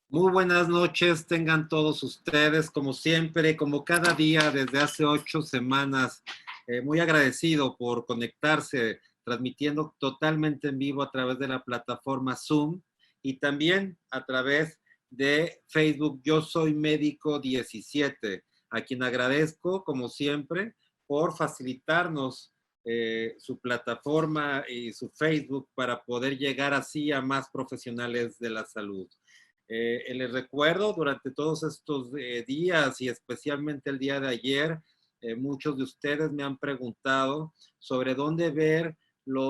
Muy buenas noches, tengan todos ustedes, como siempre, como cada día desde hace 8 semanas. Muy agradecido por conectarse, transmitiendo totalmente en vivo a través de la plataforma Zoom y también a través de Facebook. Yo soy Médico 17, a quien agradezco, como siempre, por facilitarnos su plataforma y su Facebook para poder llegar así a más profesionales de la salud. Les recuerdo, durante todos estos días y especialmente el día de ayer, muchos de ustedes me han preguntado sobre dónde ver,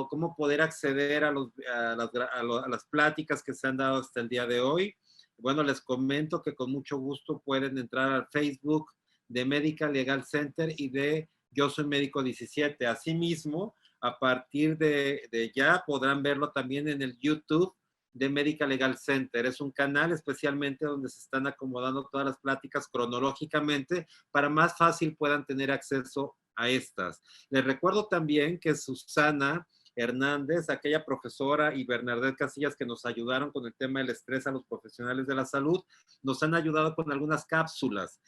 cómo poder acceder a las pláticas que se han dado hasta el día de hoy. Bueno, les comento que con mucho gusto pueden entrar al Facebook de Medical Legal Center y de Yo Soy Médico 17. Asimismo, a partir de ya podrán verlo también en el YouTube de Medical Legal Center. Es un canal especialmente donde se están acomodando todas las pláticas cronológicamente para más fácil puedan tener acceso a estas. Les recuerdo también que Susana Hernández, aquella profesora, y Bernadette Casillas que nos ayudaron con el tema del estrés a los profesionales de la salud, nos han ayudado con algunas cápsulas,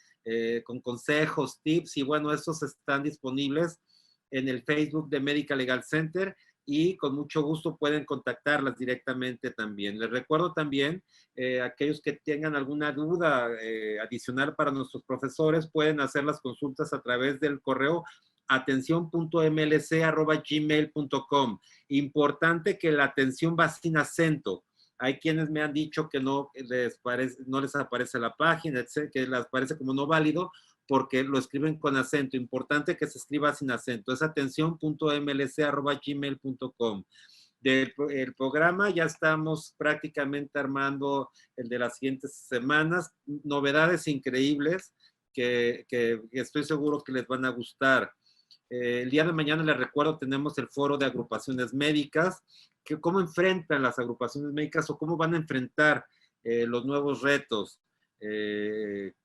con consejos, tips, y bueno, estos están disponibles en el Facebook de Medical Legal Center y con mucho gusto pueden contactarlas directamente también. Les recuerdo también, aquellos que tengan alguna duda adicional para nuestros profesores, pueden hacer las consultas a través del correo atención.mlc@gmail.com. Importante que la atención va sin acento. Hay quienes me han dicho que no no les aparece la página, que les aparece como no válido, porque lo escriben con acento. Importante que se escriba sin acento. Es atención.mlc@gmail.com. Del programa ya estamos prácticamente armando el de las siguientes semanas. Novedades increíbles que estoy seguro que les van a gustar. El día de mañana, les recuerdo, tenemos el foro de agrupaciones médicas, que cómo enfrentan las agrupaciones médicas o cómo van a enfrentar los nuevos retos que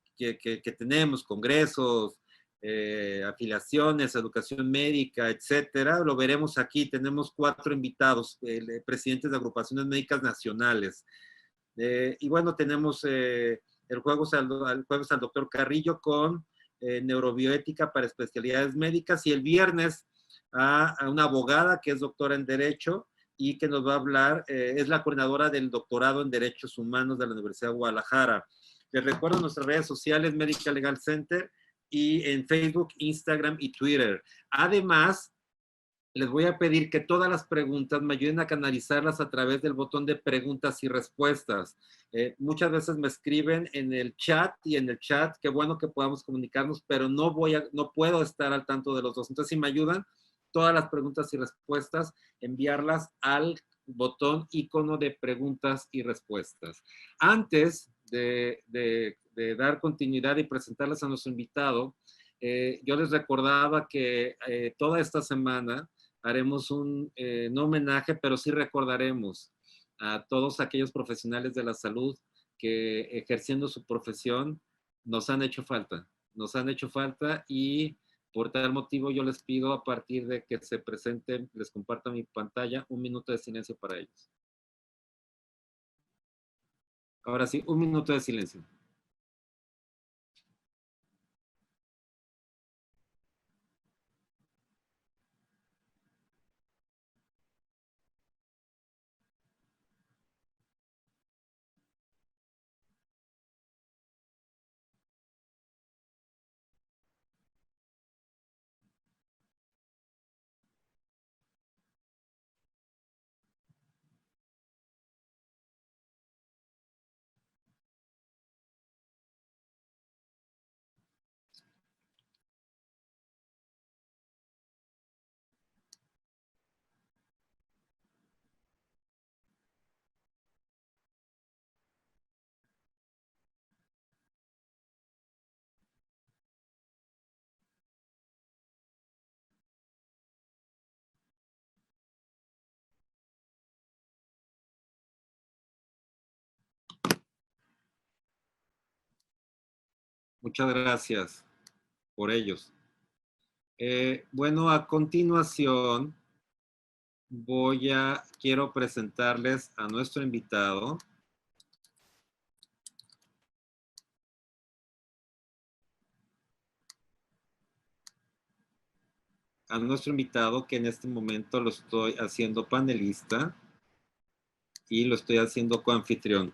tenemos, congresos, afiliaciones, educación médica, etcétera. Lo veremos aquí. Tenemos 4 invitados, presidentes de agrupaciones médicas nacionales. Y bueno, tenemos el jueves al doctor Carrillo con neurobioética para especialidades médicas, y el viernes a una abogada que es doctora en Derecho y que nos va a hablar, es la coordinadora del doctorado en Derechos Humanos de la Universidad de Guadalajara. Les recuerdo nuestras redes sociales, Medical Legal Center, y en Facebook, Instagram y Twitter. Además, les voy a pedir que todas las preguntas me ayuden a canalizarlas a través del botón de preguntas y respuestas. Muchas veces me escriben en el chat, y en el chat, qué bueno que podamos comunicarnos, pero no puedo estar al tanto de los dos. Entonces, si me ayudan, todas las preguntas y respuestas, enviarlas al botón icono de preguntas y respuestas. Antes de dar continuidad y presentarles a nuestro invitado, yo les recordaba que toda esta semana haremos no homenaje, pero sí recordaremos a todos aquellos profesionales de la salud que ejerciendo su profesión nos han hecho falta, y por tal motivo yo les pido, a partir de que se presenten, les comparto mi pantalla, 1 minuto de silencio para ellos. Ahora sí, 1 minuto de silencio. Muchas gracias por ellos. Bueno, a continuación quiero presentarles a nuestro invitado. a nuestro invitado, que en este momento lo estoy haciendo panelista y lo estoy haciendo coanfitrión.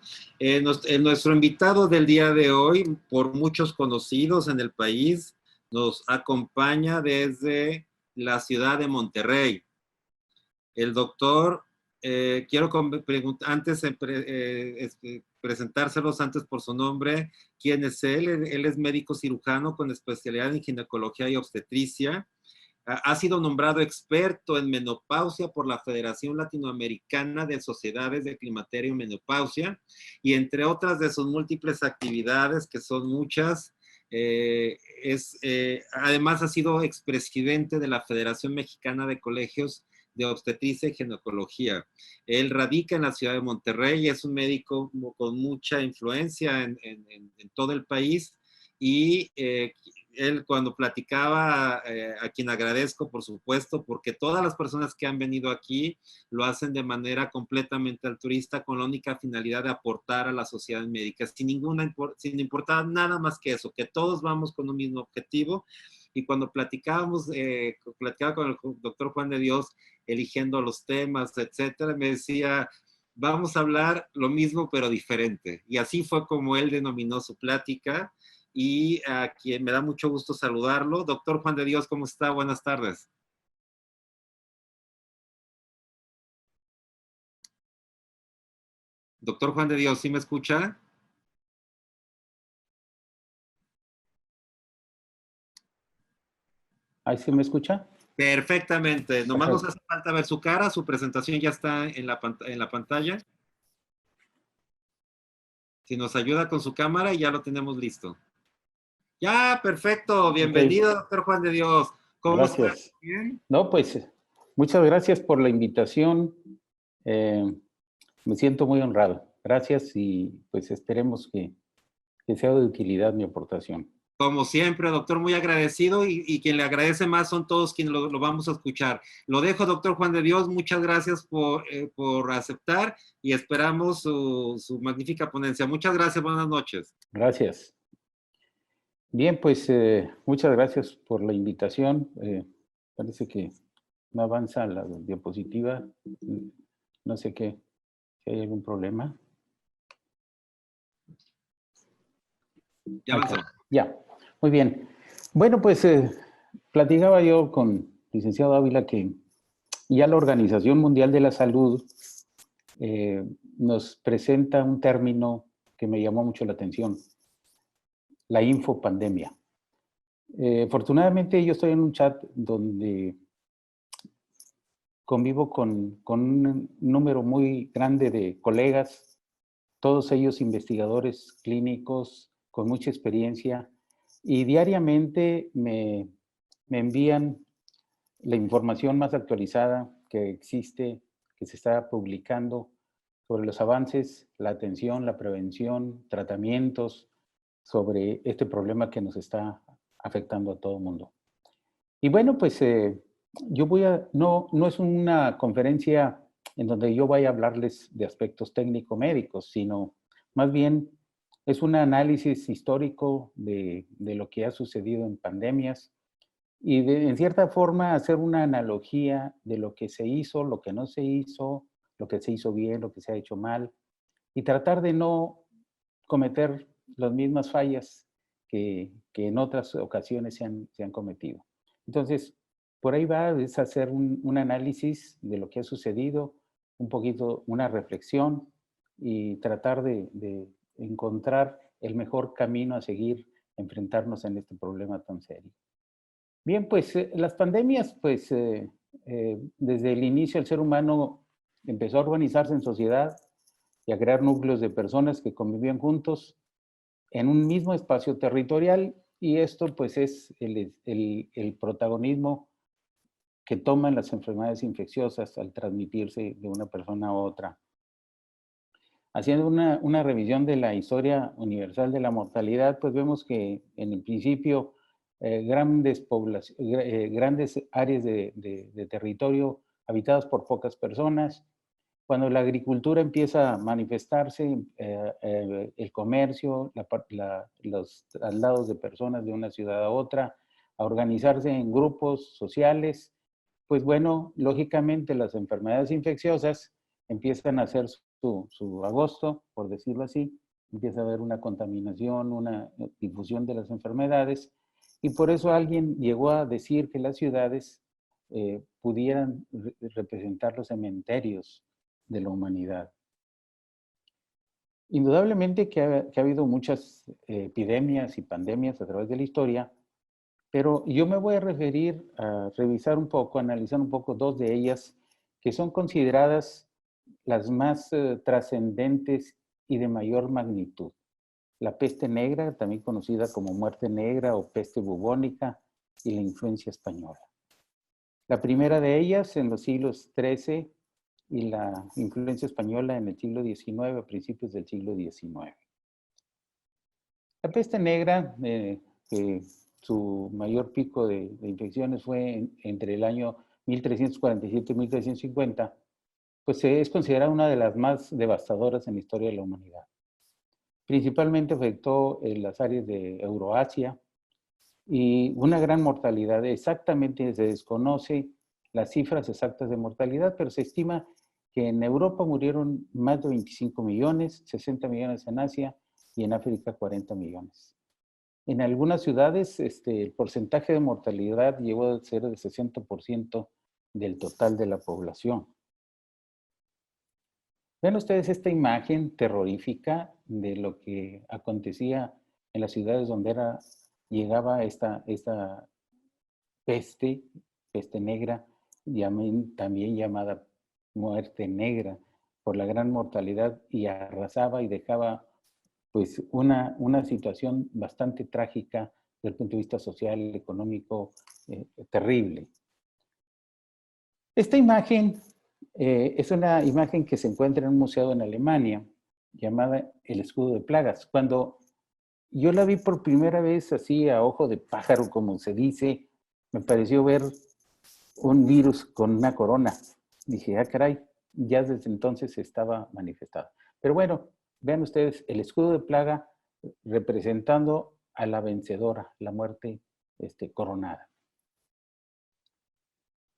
Nuestro invitado del día de hoy, por muchos conocidos en el país, nos acompaña desde la ciudad de Monterrey. El doctor, quiero antes presentárselos antes por su nombre. ¿Quién es él? Él es médico cirujano con especialidad en ginecología y obstetricia. Ha sido nombrado experto en menopausia por la Federación Latinoamericana de Sociedades de Climaterio y Menopausia, y entre otras de sus múltiples actividades, que son muchas, además ha sido expresidente de la Federación Mexicana de Colegios de Obstetricia y Ginecología. Él radica en la ciudad de Monterrey, es un médico con mucha influencia en todo el país, y él cuando platicaba, a quien agradezco por supuesto, porque todas las personas que han venido aquí lo hacen de manera completamente altruista, con la única finalidad de aportar a la sociedad médica, sin importar nada más que eso, que todos vamos con un mismo objetivo. Y cuando platicaba con el doctor Juan de Dios, eligiendo los temas, etcétera, me decía, vamos a hablar lo mismo pero diferente. Y así fue como él denominó su plática, y a quien me da mucho gusto saludarlo. Doctor Juan de Dios, ¿cómo está? Buenas tardes. Doctor Juan de Dios, ¿sí me escucha? ¿Ahí sí me escucha? Perfectamente. Nomás Perfecto. nos hace falta ver su cara, su presentación ya está en la pantalla. Si nos ayuda con su cámara, ya lo tenemos listo. Ya, perfecto. Bienvenido, Okay. doctor Juan de Dios. ¿Cómo está? Gracias. ¿Bien? No, pues, muchas gracias por la invitación. Me siento muy honrado. Gracias y pues esperemos que sea de utilidad mi aportación. Como siempre, doctor, muy agradecido, y quien le agradece más son todos quienes lo vamos a escuchar. Lo dejo, doctor Juan de Dios, muchas gracias por aceptar, y esperamos su magnífica ponencia. Muchas gracias, buenas noches. Gracias. Bien, pues muchas gracias por la invitación. Parece que no avanza la diapositiva. No sé qué, si hay algún problema. Ya avanzó. Ya, muy bien. Bueno, pues platicaba yo con licenciado Ávila que ya la Organización Mundial de la Salud nos presenta un término que me llamó mucho la atención, la infopandemia. Afortunadamente yo estoy en un chat donde convivo con un número muy grande de colegas, todos ellos investigadores clínicos con mucha experiencia, y diariamente me envían la información más actualizada que existe, que se está publicando sobre los avances, la atención, la prevención, tratamientos sobre este problema que nos está afectando a todo el mundo. Y bueno, pues yo no es una conferencia en donde yo vaya a hablarles de aspectos técnico-médicos, sino más bien es un análisis histórico de lo que ha sucedido en pandemias, y en cierta forma hacer una analogía de lo que se hizo, lo que no se hizo, lo que se hizo bien, lo que se ha hecho mal, y tratar de no cometer las mismas fallas que en otras ocasiones se han cometido. Entonces, por ahí va, es hacer un análisis de lo que ha sucedido, un poquito una reflexión, y tratar de encontrar el mejor camino a seguir, enfrentarnos en este problema tan serio. Bien, pues las pandemias, pues desde el inicio el ser humano empezó a organizarse en sociedad y a crear núcleos de personas que convivían juntos en un mismo espacio territorial, y esto pues es el protagonismo que toman las enfermedades infecciosas al transmitirse de una persona a otra. Haciendo una revisión de la historia universal de la mortalidad, pues vemos que en el principio grandes áreas de territorio habitadas por pocas personas. Cuando la agricultura empieza a manifestarse, el comercio, los traslados de personas de una ciudad a otra, a organizarse en grupos sociales, pues bueno, lógicamente las enfermedades infecciosas empiezan a hacer su agosto, por decirlo así, empieza a haber una contaminación, una difusión de las enfermedades, y por eso alguien llegó a decir que las ciudades pudieran representar los cementerios de la humanidad. Indudablemente que ha habido muchas epidemias y pandemias a través de la historia, pero yo me voy a referir a revisar un poco, analizar un poco dos de ellas que son consideradas las más trascendentes y de mayor magnitud. La peste negra, también conocida como muerte negra o peste bubónica, y la influencia española. La primera de ellas en los siglos XIII y la influencia española en el siglo XIX, a principios del siglo XIX. La peste negra, que su mayor pico de infecciones fue entre el año 1347 y 1350, pues es considerada una de las más devastadoras en la historia de la humanidad. Principalmente afectó en las áreas de Euroasia y una gran mortalidad. Exactamente se desconoce las cifras exactas de mortalidad, pero se estima que en Europa murieron más de 25 millones, 60 millones en Asia y en África 40 millones. En algunas ciudades el porcentaje de mortalidad llegó a ser del 60% del total de la población. Ven ustedes esta imagen terrorífica de lo que acontecía en las ciudades donde llegaba esta peste negra, también llamada muerte negra, por la gran mortalidad, y arrasaba y dejaba pues una situación bastante trágica desde el punto de vista social, económico, terrible. Esta imagen es una imagen que se encuentra en un museo en Alemania, llamada el escudo de plagas. Cuando yo la vi por primera vez así a ojo de pájaro, como se dice, me pareció ver un virus con una corona. Dije, ah, caray, ya desde entonces estaba manifestado. Pero bueno, vean ustedes el escudo de plaga representando a la vencedora, la muerte coronada.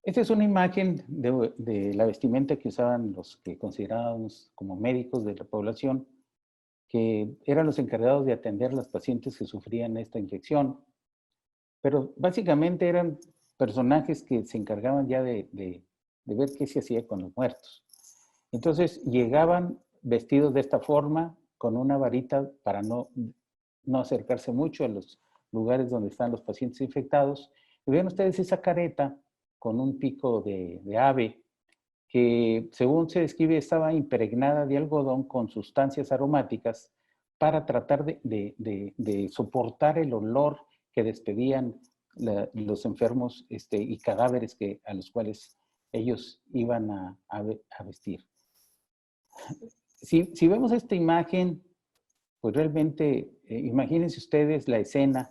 Esta es una imagen de la vestimenta que usaban los que considerábamos como médicos de la población, que eran los encargados de atender a los pacientes que sufrían esta infección. Pero básicamente eran personajes que se encargaban ya de ver qué se hacía con los muertos. Entonces llegaban vestidos de esta forma, con una varita para no acercarse mucho a los lugares donde están los pacientes infectados. Y ven ustedes esa careta con un pico de ave que, según se describe, estaba impregnada de algodón con sustancias aromáticas para tratar de soportar el olor que despedían los enfermos y cadáveres a los cuales ellos iban a vestir. Si vemos esta imagen, pues realmente imagínense ustedes la escena,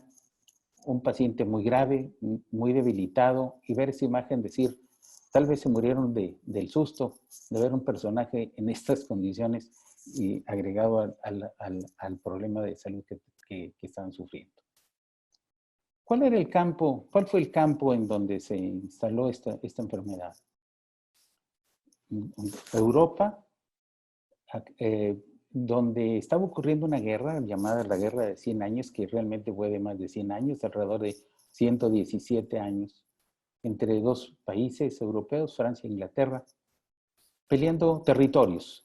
un paciente muy grave, muy debilitado, y ver esa imagen, decir, tal vez se murieron del susto de ver un personaje en estas condiciones y agregado al problema de salud que estaban sufriendo. ¿Cuál fue el campo en donde se instaló esta enfermedad? Europa, donde estaba ocurriendo una guerra llamada la Guerra de 100 años, que realmente fue de más de 100 años, alrededor de 117 años, entre dos países europeos, Francia e Inglaterra, peleando territorios.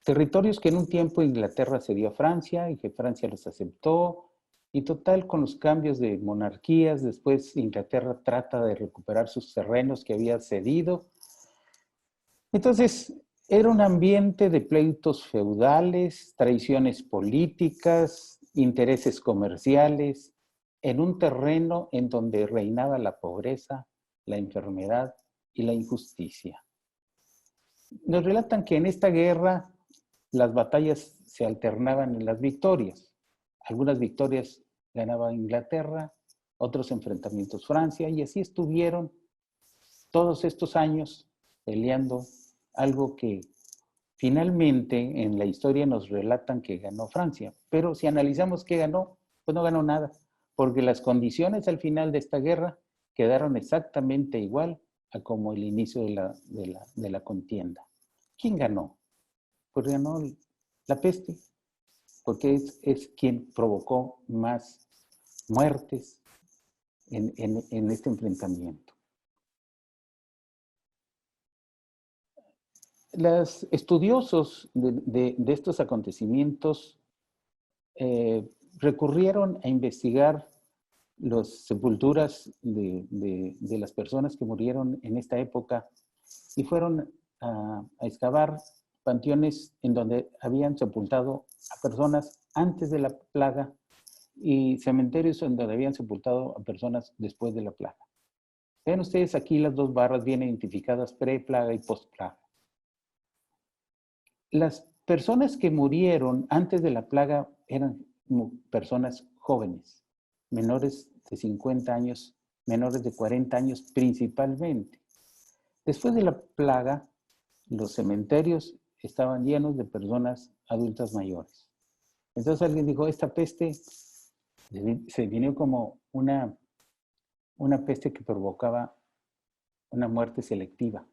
Territorios que en un tiempo Inglaterra cedió a Francia y que Francia los aceptó, y total, con los cambios de monarquías, después Inglaterra trata de recuperar sus terrenos que había cedido. Entonces, era un ambiente de pleitos feudales, traiciones políticas, intereses comerciales, en un terreno en donde reinaba la pobreza, la enfermedad y la injusticia. Nos relatan que en esta guerra las batallas se alternaban en las victorias. Algunas victorias ganaba Inglaterra, otros enfrentamientos Francia, y así estuvieron todos estos años peleando algo que finalmente en la historia nos relatan que ganó Francia. Pero si analizamos qué ganó, pues no ganó nada, porque las condiciones al final de esta guerra quedaron exactamente igual como el inicio de la contienda. ¿Quién ganó? Pues ganó la peste, porque es quien provocó más muertes en este enfrentamiento. Los estudiosos de estos acontecimientos recurrieron a investigar las sepulturas de las personas que murieron en esta época y fueron a excavar panteones en donde habían sepultado a personas antes de la plaga y cementerios en donde habían sepultado a personas después de la plaga. Vean ustedes aquí las dos barras bien identificadas, pre-plaga y post-plaga. Las personas que murieron antes de la plaga eran personas jóvenes, menores de 50 años, menores de 40 años principalmente. Después de la plaga, los cementerios estaban llenos de personas adultas mayores. Entonces alguien dijo, esta peste se vino como una peste que provocaba una muerte selectiva,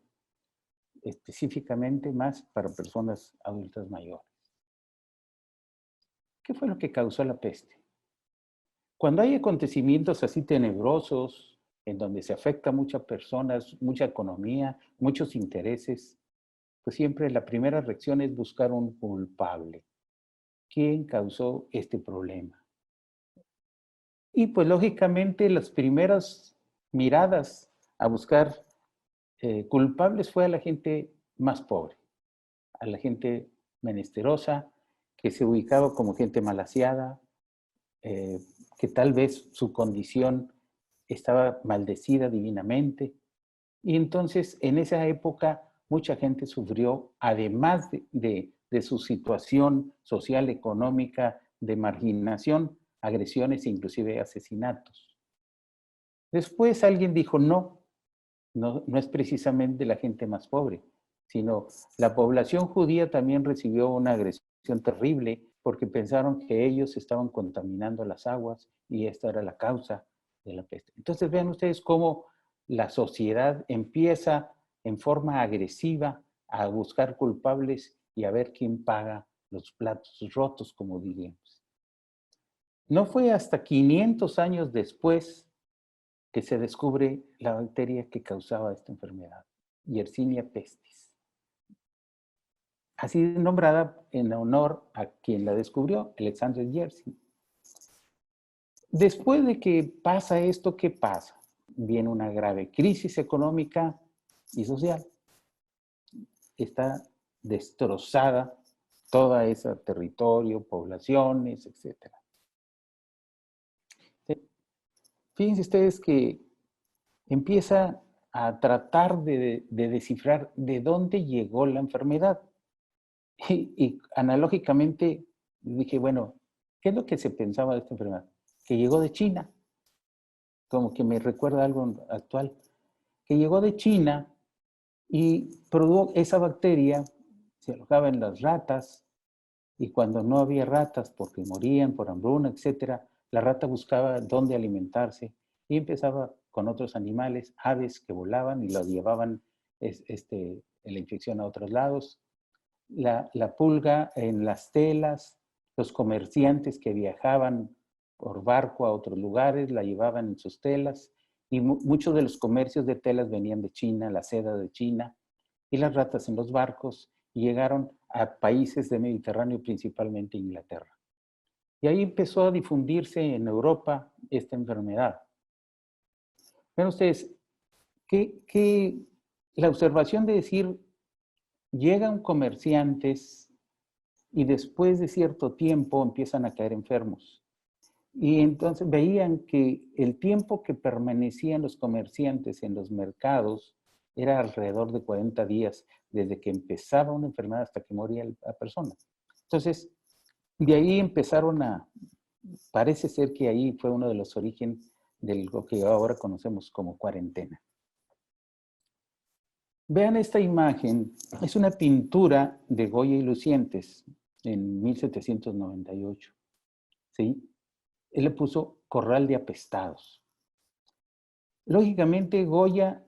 específicamente más para personas adultas mayores. ¿Qué fue lo que causó la peste? Cuando hay acontecimientos así tenebrosos, en donde se afecta a muchas personas, mucha economía, muchos intereses, pues siempre la primera reacción es buscar un culpable. ¿Quién causó este problema? Y pues lógicamente las primeras miradas a buscar culpables fue a la gente más pobre, a la gente menesterosa, que se ubicaba como gente malaseada, que tal vez su condición estaba maldecida divinamente. Y entonces en esa época mucha gente sufrió, además de su situación social, económica, de marginación, agresiones e inclusive asesinatos. Después alguien dijo, no es precisamente la gente más pobre, sino la población judía también recibió una agresión terrible porque pensaron que ellos estaban contaminando las aguas y esta era la causa de la peste. Entonces vean ustedes cómo la sociedad empieza en forma agresiva a buscar culpables y a ver quién paga los platos rotos, como diríamos. No fue hasta 500 años después que se descubre la bacteria que causaba esta enfermedad, Yersinia pestis. Así nombrada en honor a quien la descubrió, Alexander Yersin. Después de que pasa esto, ¿qué pasa? Viene una grave crisis económica y social. Está destrozada toda ese territorio, poblaciones, etc. Fíjense ustedes que empieza a tratar de descifrar de dónde llegó la enfermedad. Y analógicamente dije, bueno, ¿qué es lo que se pensaba de esta enfermedad? Que llegó de China, como que me recuerda algo actual, que llegó de China y produjo esa bacteria, se alojaba en las ratas, y cuando no había ratas porque morían por hambruna, etcétera, la rata buscaba dónde alimentarse y empezaba con otros animales, aves que volaban y las llevaban la infección a otros lados. La pulga en las telas, los comerciantes que viajaban por barco a otros lugares la llevaban en sus telas y muchos de los comercios de telas venían de China, la seda de China y las ratas en los barcos y llegaron a países del Mediterráneo, principalmente Inglaterra. Y ahí empezó a difundirse en Europa esta enfermedad. Ven ustedes, que la observación de decir, llegan comerciantes y después de cierto tiempo empiezan a caer enfermos. Y entonces veían que el tiempo que permanecían los comerciantes en los mercados era alrededor de 40 días, desde que empezaba una enfermedad hasta que moría la persona. Entonces, de ahí empezaron parece ser que ahí fue uno de los orígenes de lo que ahora conocemos como cuarentena. Vean esta imagen, es una pintura de Goya y Lucientes en 1798, ¿sí? Él le puso Corral de Apestados. Lógicamente, Goya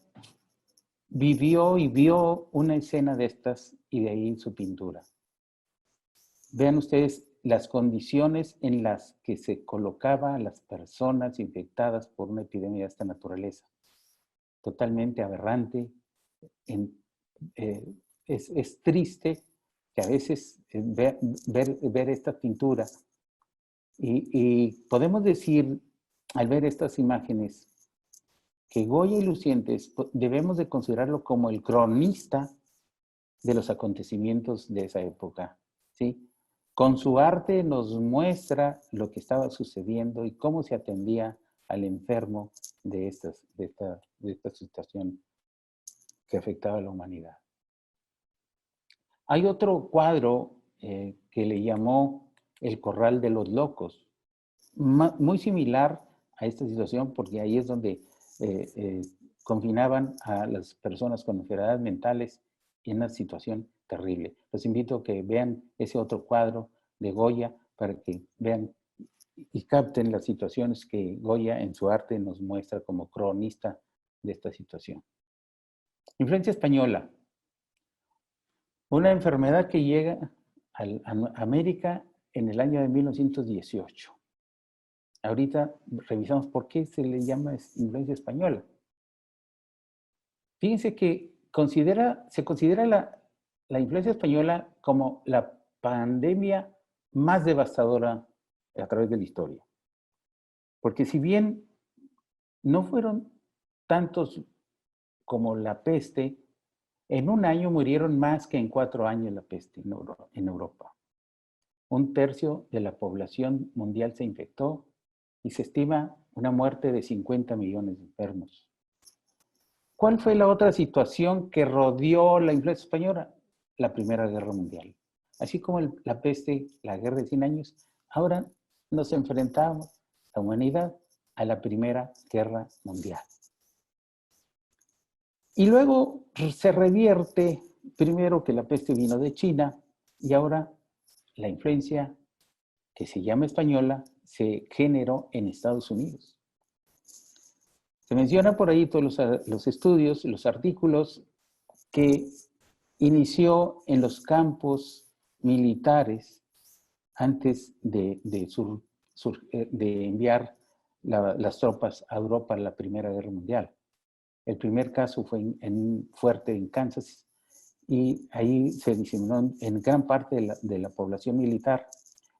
vivió y vio una escena de estas y de ahí su pintura. Vean ustedes las condiciones en las que se colocaba a las personas infectadas por una epidemia de esta naturaleza. Totalmente aberrante. En, eh, es triste que a veces ver esta pintura y podemos decir al ver estas imágenes que Goya y Lucientes debemos de considerarlo como el cronista de los acontecimientos de esa época, ¿sí? Con su arte nos muestra lo que estaba sucediendo y cómo se atendía al enfermo de esta situación que afectaba a la humanidad. Hay otro cuadro que le llamó El Corral de los Locos, muy similar a esta situación porque ahí es donde confinaban a las personas con enfermedades mentales en una situación terrible. Los invito a que vean ese otro cuadro de Goya para que vean y capten las situaciones que Goya en su arte nos muestra como cronista de esta situación. Influencia española. Una enfermedad que llega a América en el año de 1918. Ahorita revisamos por qué se le llama influencia española. Fíjense que se considera la influencia española como la pandemia más devastadora a través de la historia. Porque si bien no fueron tantos como la peste, en un año murieron más que en 4 años la peste en Europa. 1/3 de la población mundial se infectó y se estima una muerte de 50 millones de enfermos. ¿Cuál fue la otra situación que rodeó la influencia española? La Primera Guerra Mundial. Así como la peste, la guerra de 100 años, ahora nos enfrentamos, la humanidad, a la Primera Guerra Mundial. Y luego se revierte, primero que la peste vino de China y ahora la influencia que se llama española se generó en Estados Unidos. Se menciona por ahí todos los estudios, los artículos que inició en los campos militares antes de enviar las tropas a Europa en la Primera Guerra Mundial. El primer caso fue en un fuerte en Kansas y ahí se diseminó en gran parte de la población militar.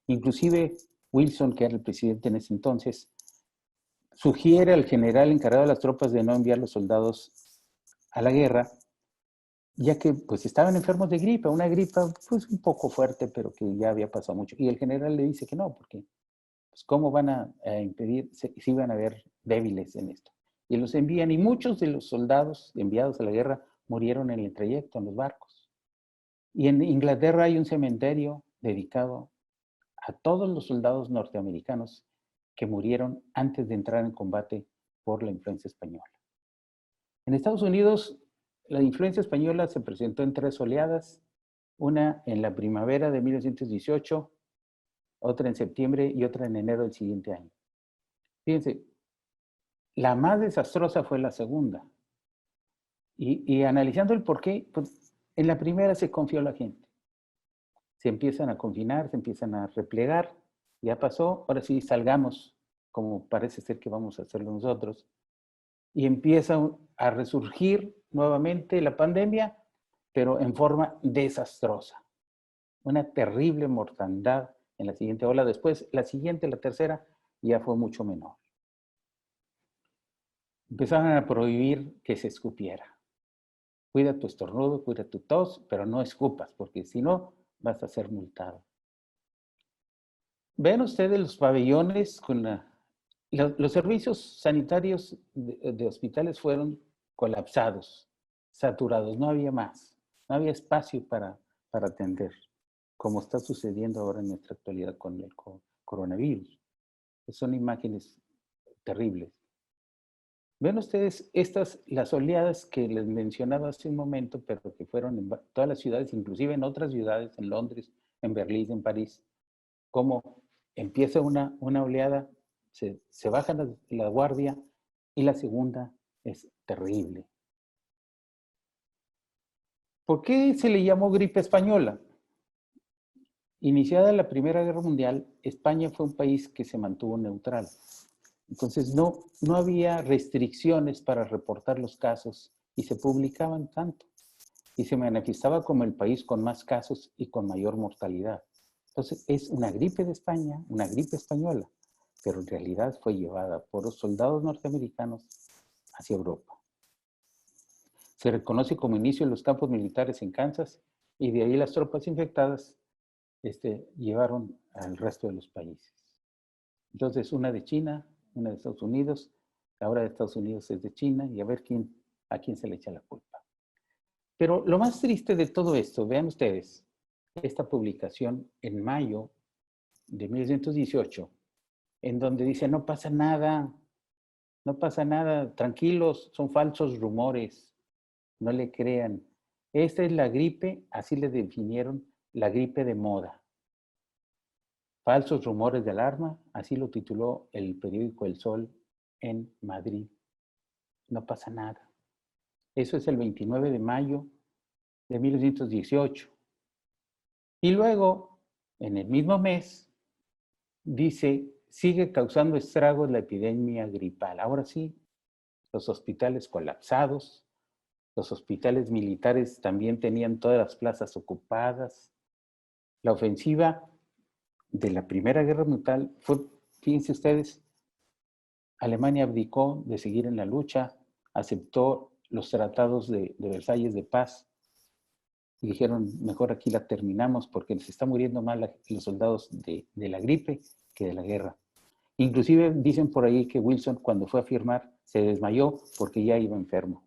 Inclusive Wilson, que era el presidente en ese entonces, sugiere al general encargado de las tropas de no enviar los soldados a la guerra, ya que pues estaban enfermos de gripa, una gripa pues un poco fuerte, pero que ya había pasado mucho. Y el general le dice que no, porque pues cómo van a impedir, si iban a haber débiles en esto. Y los envían, y muchos de los soldados enviados a la guerra murieron en el trayecto, en los barcos. Y en Inglaterra hay un cementerio dedicado a todos los soldados norteamericanos que murieron antes de entrar en combate por la influencia española. En Estados Unidos, la influencia española se presentó en 3 oleadas, una en la primavera de 1918, otra en septiembre y otra en enero del siguiente año. Fíjense, la más desastrosa fue la segunda. Y analizando el por qué, pues en la primera se confió la gente. Se empiezan a confinar, se empiezan a replegar, ya pasó, ahora sí salgamos, como parece ser que vamos a hacerlo nosotros, y empieza a resurgir nuevamente la pandemia, pero en forma desastrosa. Una terrible mortandad en la siguiente ola. Después, la siguiente, la tercera, ya fue mucho menor. Empezaron a prohibir que se escupiera. Cuida tu estornudo, cuida tu tos, pero no escupas, porque si no, vas a ser multado. Ven ustedes los pabellones con los servicios sanitarios de hospitales fueron colapsados, saturados, no había más, no había espacio para atender, como está sucediendo ahora en nuestra actualidad con el coronavirus. Son imágenes terribles. Ven ustedes las oleadas que les mencionaba hace un momento, pero que fueron en todas las ciudades, inclusive en otras ciudades, en Londres, en Berlín, en París, como empieza una oleada, se baja la guardia y la segunda es terrible. ¿Por qué se le llamó gripe española? Iniciada la Primera Guerra Mundial, España fue un país que se mantuvo neutral. Entonces no había restricciones para reportar los casos y se publicaban tanto. Y se manifestaba como el país con más casos y con mayor mortalidad. Entonces es una gripe de España, una gripe española, pero en realidad fue llevada por los soldados norteamericanos hacia Europa. Se reconoce como inicio en los campos militares en Kansas y de ahí las tropas infectadas llevaron al resto de los países. Entonces, una de China, una de Estados Unidos, ahora de Estados Unidos es de China, y a ver a quién se le echa la culpa. Pero lo más triste de todo esto, vean ustedes, esta publicación en mayo de 1918, en donde dice, no pasa nada, tranquilos, son falsos rumores, no le crean. Esta es la gripe, así le definieron, la gripe de moda. Falsos rumores de alarma, así lo tituló el periódico El Sol en Madrid. No pasa nada. Eso es el 29 de mayo de 1918. Y luego, en el mismo mes, dice, sigue causando estragos la epidemia gripal. Ahora sí, los hospitales colapsados, los hospitales militares también tenían todas las plazas ocupadas. La ofensiva de la Primera Guerra Mundial fue, fíjense ustedes, Alemania abdicó de seguir en la lucha, aceptó los tratados de Versalles de paz y dijeron, mejor aquí la terminamos porque se está muriendo más los soldados de la gripe que de la guerra. Inclusive dicen por ahí que Wilson cuando fue a firmar se desmayó porque ya iba enfermo.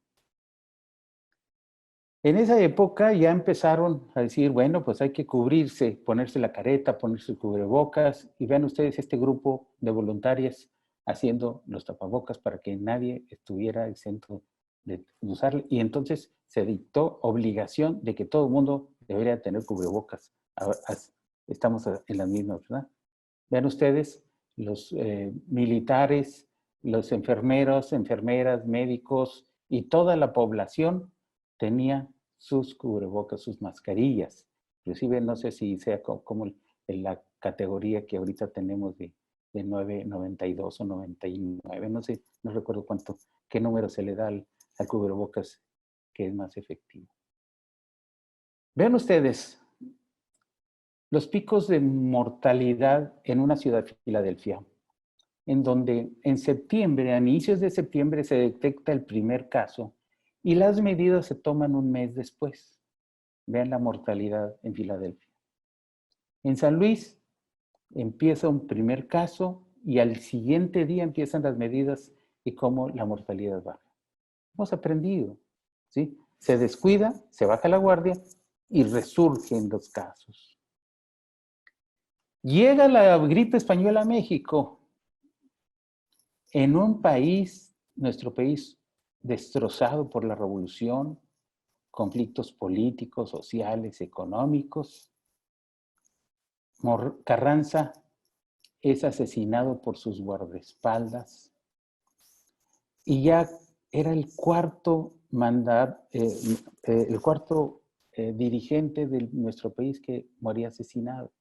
En esa época ya empezaron a decir, bueno, pues hay que cubrirse, ponerse la careta, ponerse el cubrebocas, y vean ustedes este grupo de voluntarias haciendo los tapabocas para que nadie estuviera exento de usarlo. Y entonces se dictó obligación de que todo el mundo debería tener cubrebocas. Estamos en las mismas, ¿verdad? Vean ustedes, los militares, los enfermeros, enfermeras, médicos y toda la población tenía sus cubrebocas, sus mascarillas. Inclusive no sé si sea como la categoría que ahorita tenemos de 992 o 99, no sé, no recuerdo qué número se le da al cubrebocas que es más efectivo. Vean ustedes los picos de mortalidad en una ciudad, Filadelfia, en donde en septiembre, a inicios de septiembre, se detecta el primer caso y las medidas se toman un mes después. Vean la mortalidad en Filadelfia. En San Luis empieza un primer caso y al siguiente día empiezan las medidas y cómo la mortalidad baja. Hemos aprendido, ¿sí? Se descuida, se baja la guardia y resurgen los casos. Llega la gripe española a México, en un país, nuestro país, destrozado por la revolución, conflictos políticos, sociales, económicos. Carranza es asesinado por sus guardaespaldas y ya era el cuarto dirigente de nuestro país que moría asesinado.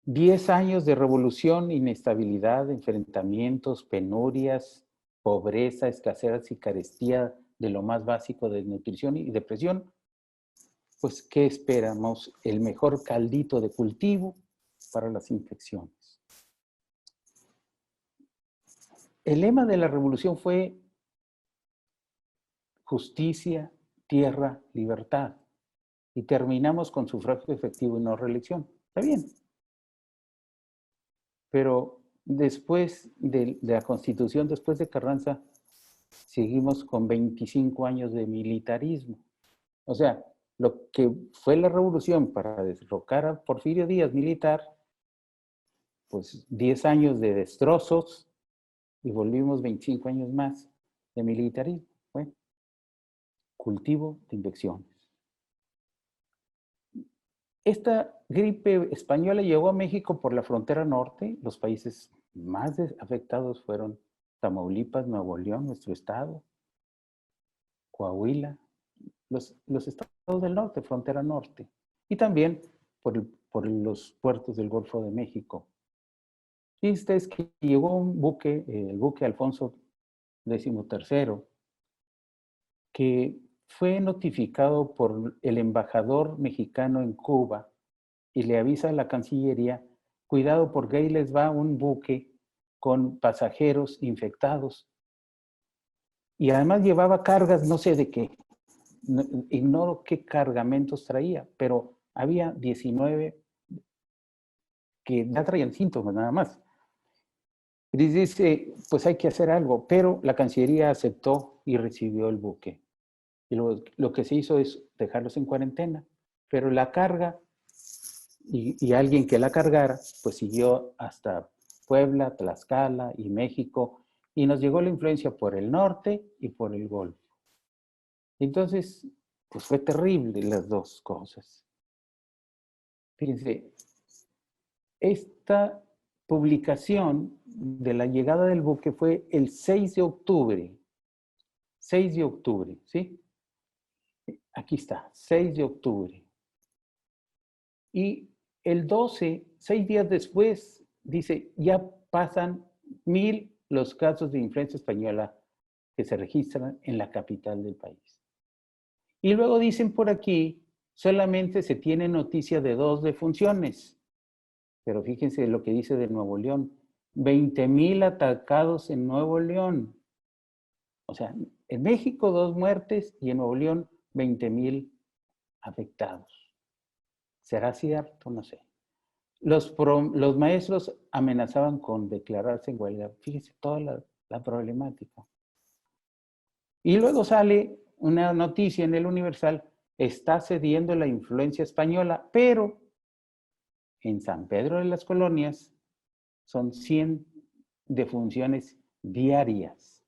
10 años de revolución, inestabilidad, enfrentamientos, penurias, pobreza, escasez y carestía de lo más básico de nutrición y depresión. Pues, ¿qué esperamos? El mejor caldito de cultivo para las infecciones. El lema de la revolución fue justicia, tierra, libertad. Y terminamos con sufragio efectivo y no reelección. Está bien. Pero después de la Constitución, después de Carranza, seguimos con 25 años de militarismo. O sea, lo que fue la revolución para derrocar a Porfirio Díaz militar, pues 10 años de destrozos y volvimos 25 años más de militarismo. Bueno, cultivo de infecciones. Esta gripe española llegó a México por la frontera norte. Los países más afectados fueron Tamaulipas, Nuevo León, nuestro estado, Coahuila, los estados del norte, frontera norte, y también por los puertos del Golfo de México. Y es que llegó un buque, el buque Alfonso XIII, que fue notificado por el embajador mexicano en Cuba y le avisa a la Cancillería, cuidado porque ahí les va un buque con pasajeros infectados. Y además llevaba cargas, no sé de qué, ignoro qué cargamentos traía, pero había 19 que ya traían síntomas nada más. Y dice, pues hay que hacer algo, pero la Cancillería aceptó y recibió el buque. Y lo que se hizo es dejarlos en cuarentena, pero la carga y alguien que la cargara, pues siguió hasta Puebla, Tlaxcala y México, y nos llegó la influencia por el norte y por el Golfo. Entonces, pues fue terrible las dos cosas. Fíjense, esta publicación de la llegada del buque fue el 6 de octubre. 6 de octubre, ¿sí? Aquí está, 6 de octubre. Y el 12, 6 días después, dice, ya pasan 1000 los casos de influenza española que se registran en la capital del país. Y luego dicen por aquí, solamente se tiene noticia de 2 defunciones. Pero fíjense lo que dice de Nuevo León. 20,000 atacados en Nuevo León. O sea, en México 2 muertes y en Nuevo León 20,000 afectados. ¿Será cierto? No sé. Los maestros amenazaban con declararse en huelga. Fíjense toda la problemática. Y luego sale una noticia en el Universal, está cediendo la influencia española, pero en San Pedro de las Colonias son 100 defunciones diarias.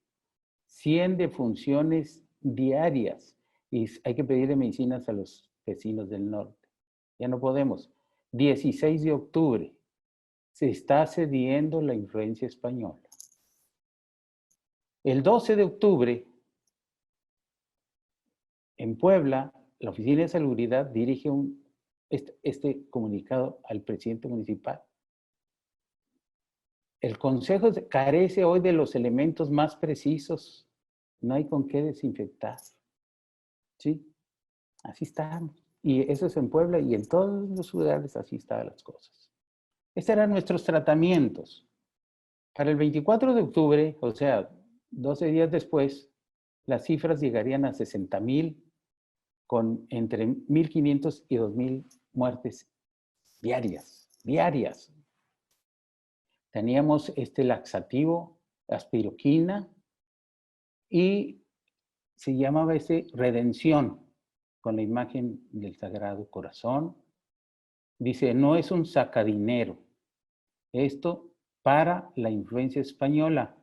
100 defunciones diarias. Y hay que pedirle medicinas a los vecinos del norte. Ya no podemos. 16 de octubre. Se está cediendo la influencia española. El 12 de octubre, en Puebla, la Oficina de Salubridad dirige este comunicado al presidente municipal. El Consejo carece hoy de los elementos más precisos. No hay con qué desinfectar. ¿Sí? Así estamos. Y eso es en Puebla y en todos los lugares así están las cosas. Estos eran nuestros tratamientos. Para el 24 de octubre, o sea, 12 días después, las cifras llegarían a 60,000, con entre 1,500 y 2,000 muertes diarias. Diarias. Teníamos este laxativo, aspiroquina, y se llamaba Redención, con la imagen del Sagrado Corazón. Dice, no es un sacadinero. Esto para la influencia española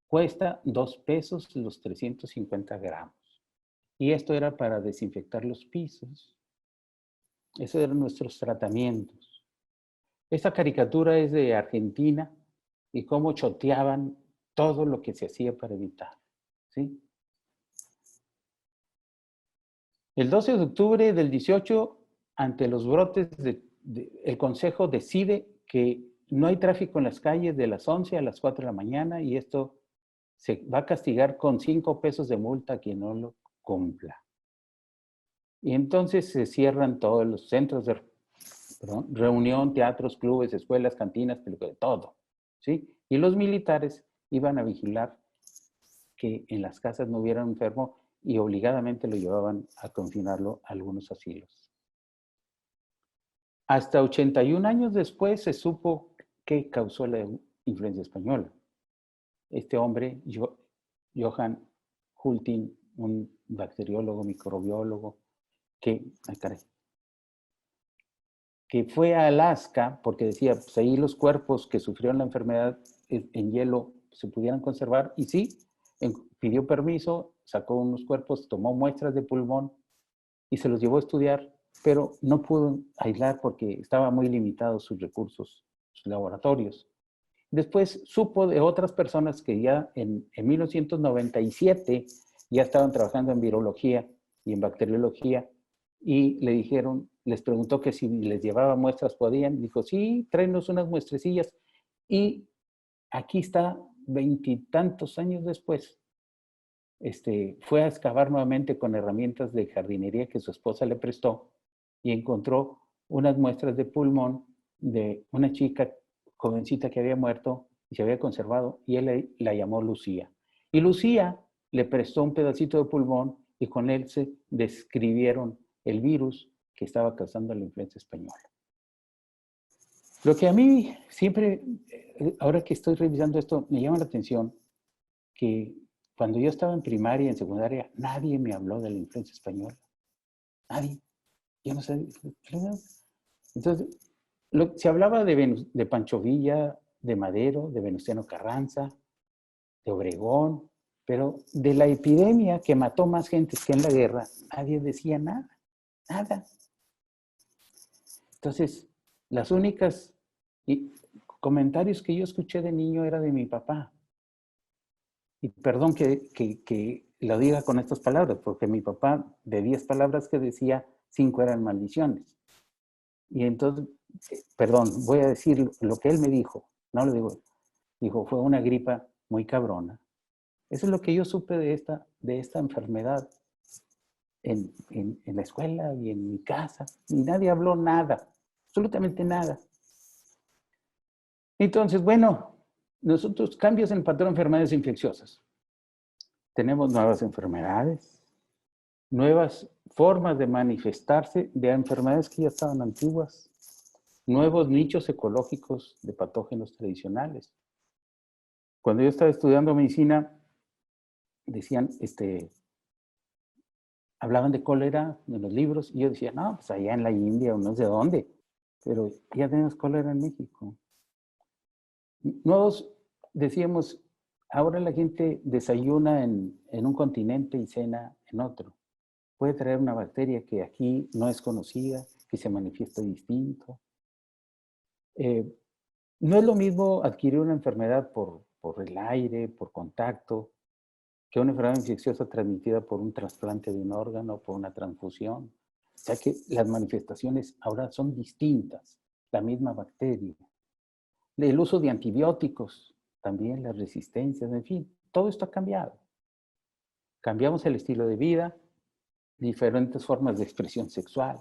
cuesta 2 pesos los 350 gramos. Y esto era para desinfectar los pisos. Esos eran nuestros tratamientos. Esta caricatura es de Argentina y cómo choteaban todo lo que se hacía para evitar. ¿Sí? El 12 de octubre del 18, ante los brotes, el Consejo decide que no hay tráfico en las calles de las 11 a las 4 de la mañana y esto se va a castigar con 5 pesos de multa a quien no lo cumpla. Y entonces se cierran todos los centros de reunión, teatros, clubes, escuelas, cantinas, todo. ¿Sí? Y los militares iban a vigilar que en las casas no hubiera un enfermo y obligadamente lo llevaban a confinarlo a algunos asilos. Hasta 81 años después se supo qué causó la influencia española. Este hombre, Johann Hultin, un bacteriólogo, microbiólogo, que fue a Alaska porque decía, pues ahí los cuerpos que sufrieron la enfermedad en hielo se pudieran conservar, y sí, pidió permiso, sacó unos cuerpos, tomó muestras de pulmón y se los llevó a estudiar, pero no pudo aislar porque estaban muy limitados sus recursos, sus laboratorios. Después supo de otras personas que ya en 1997 ya estaban trabajando en virología y en bacteriología, y le dijeron, les preguntó que si les llevaba muestras podían, dijo, sí, tráenos unas muestrecillas, y aquí está, 20 y tantos años después, fue a excavar nuevamente con herramientas de jardinería que su esposa le prestó y encontró unas muestras de pulmón de una chica jovencita que había muerto y se había conservado, y él la llamó Lucía. Y Lucía le prestó un pedacito de pulmón y con él se describieron el virus que estaba causando la influenza española. Lo que a mí siempre, ahora que estoy revisando esto, me llama la atención que cuando yo estaba en primaria, en secundaria, nadie me habló de la influenza española. Nadie. Yo no sé. Entonces, se hablaba de Pancho Villa, de Madero, de Venustiano Carranza, de Obregón, pero de la epidemia que mató más gente que en la guerra, nadie decía nada. Nada. Entonces, las únicas comentarios que yo escuché de niño era de mi papá. Y perdón que lo diga con estas palabras, porque mi papá, de 10 palabras que decía, 5 eran maldiciones. Y entonces, perdón, voy a decir lo que él me dijo. No lo digo. Dijo, fue una gripa muy cabrona. Eso es lo que yo supe de esta enfermedad en la escuela y en mi casa. Y nadie habló nada, absolutamente nada. Entonces, bueno, nosotros cambios en el patrón de enfermedades infecciosas. Tenemos nuevas enfermedades, nuevas formas de manifestarse de enfermedades que ya estaban antiguas, nuevos nichos ecológicos de patógenos tradicionales. Cuando yo estaba estudiando medicina, decían, hablaban de cólera en los libros, y yo decía, no, pues allá en la India o no sé dónde, pero ya tenemos cólera en México. Nos decíamos, ahora la gente desayuna en un continente y cena en otro. Puede traer una bacteria que aquí no es conocida, que se manifiesta distinto. No es lo mismo adquirir una enfermedad por el aire, por contacto, que una enfermedad infecciosa transmitida por un trasplante de un órgano, por una transfusión. O sea que las manifestaciones ahora son distintas, la misma bacteria. El uso de antibióticos, también las resistencias, en fin, todo esto ha cambiado. Cambiamos el estilo de vida, diferentes formas de expresión sexual.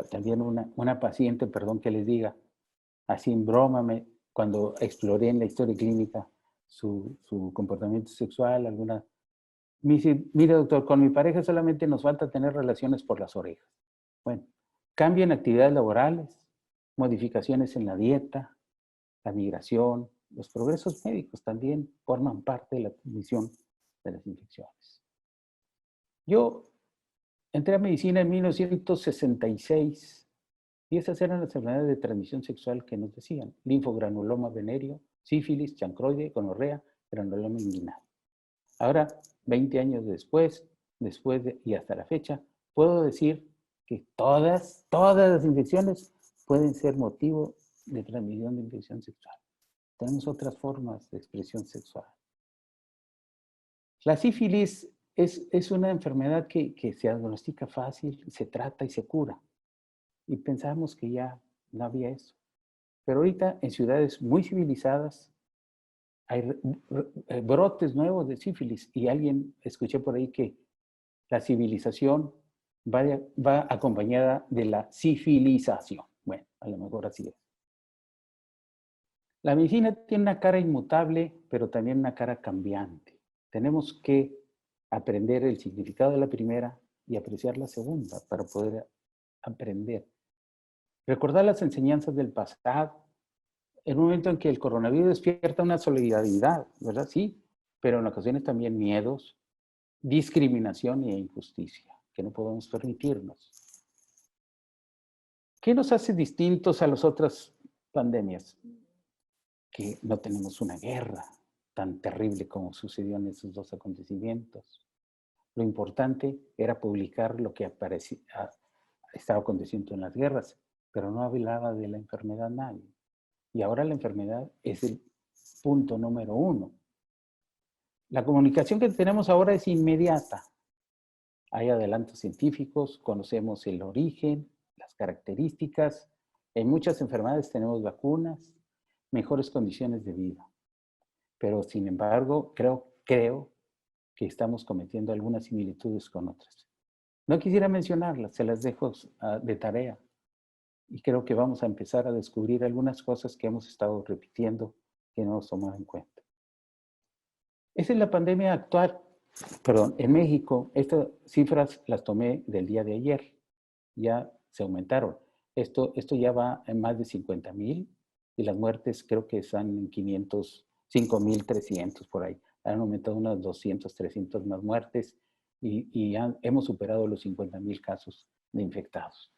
También una paciente, perdón que les diga, así en broma, cuando exploré en la historia clínica su comportamiento sexual, me dice, mire doctor, con mi pareja solamente nos falta tener relaciones por las orejas. Bueno, cambio en actividades laborales, modificaciones en la dieta, la migración, los progresos médicos también forman parte de la transmisión de las infecciones. Yo entré a medicina en 1966 y esas eran las enfermedades de transmisión sexual que nos decían: linfogranuloma venéreo, sífilis, chancroide, gonorrea, granuloma inguinal. Ahora, 20 años después y hasta la fecha, puedo decir que todas las infecciones pueden ser motivo de transmisión de infección sexual. Tenemos otras formas de expresión sexual. La sífilis es una enfermedad que se diagnostica fácil, se trata y se cura. Y pensamos que ya no había eso. Pero ahorita en ciudades muy civilizadas hay brotes nuevos de sífilis. Y escuché por ahí que la civilización va acompañada de la sifilización. Bueno, a lo mejor así es. La medicina tiene una cara inmutable, pero también una cara cambiante. Tenemos que aprender el significado de la primera y apreciar la segunda para poder aprender. Recordar las enseñanzas del pasado, en un momento en que el coronavirus despierta una solidaridad, ¿verdad? Sí, pero en ocasiones también miedos, discriminación e injusticia, que no podemos permitirnos. ¿Qué nos hace distintos a las otras pandemias? Que no tenemos una guerra tan terrible como sucedió en esos dos acontecimientos. Lo importante era publicar lo que estaba aconteciendo en las guerras, pero no hablaba de la enfermedad nadie. Y ahora la enfermedad es el punto número 1. La comunicación que tenemos ahora es inmediata. Hay adelantos científicos, conocemos el origen, las características. En muchas enfermedades tenemos vacunas, mejores condiciones de vida. Pero, sin embargo, creo que estamos cometiendo algunas similitudes con otras. No quisiera mencionarlas, se las dejo de tarea. Y creo que vamos a empezar a descubrir algunas cosas que hemos estado repitiendo que no hemos tomado en cuenta. Esa es la pandemia actual. Perdón, en México, estas cifras las tomé del día de ayer. Ya se aumentaron. Esto ya va en más de 50,000 y las muertes creo que están en 500, 5,300 por ahí. Han aumentado unas 200, 300 más muertes y hemos superado los 50,000 casos de infectados.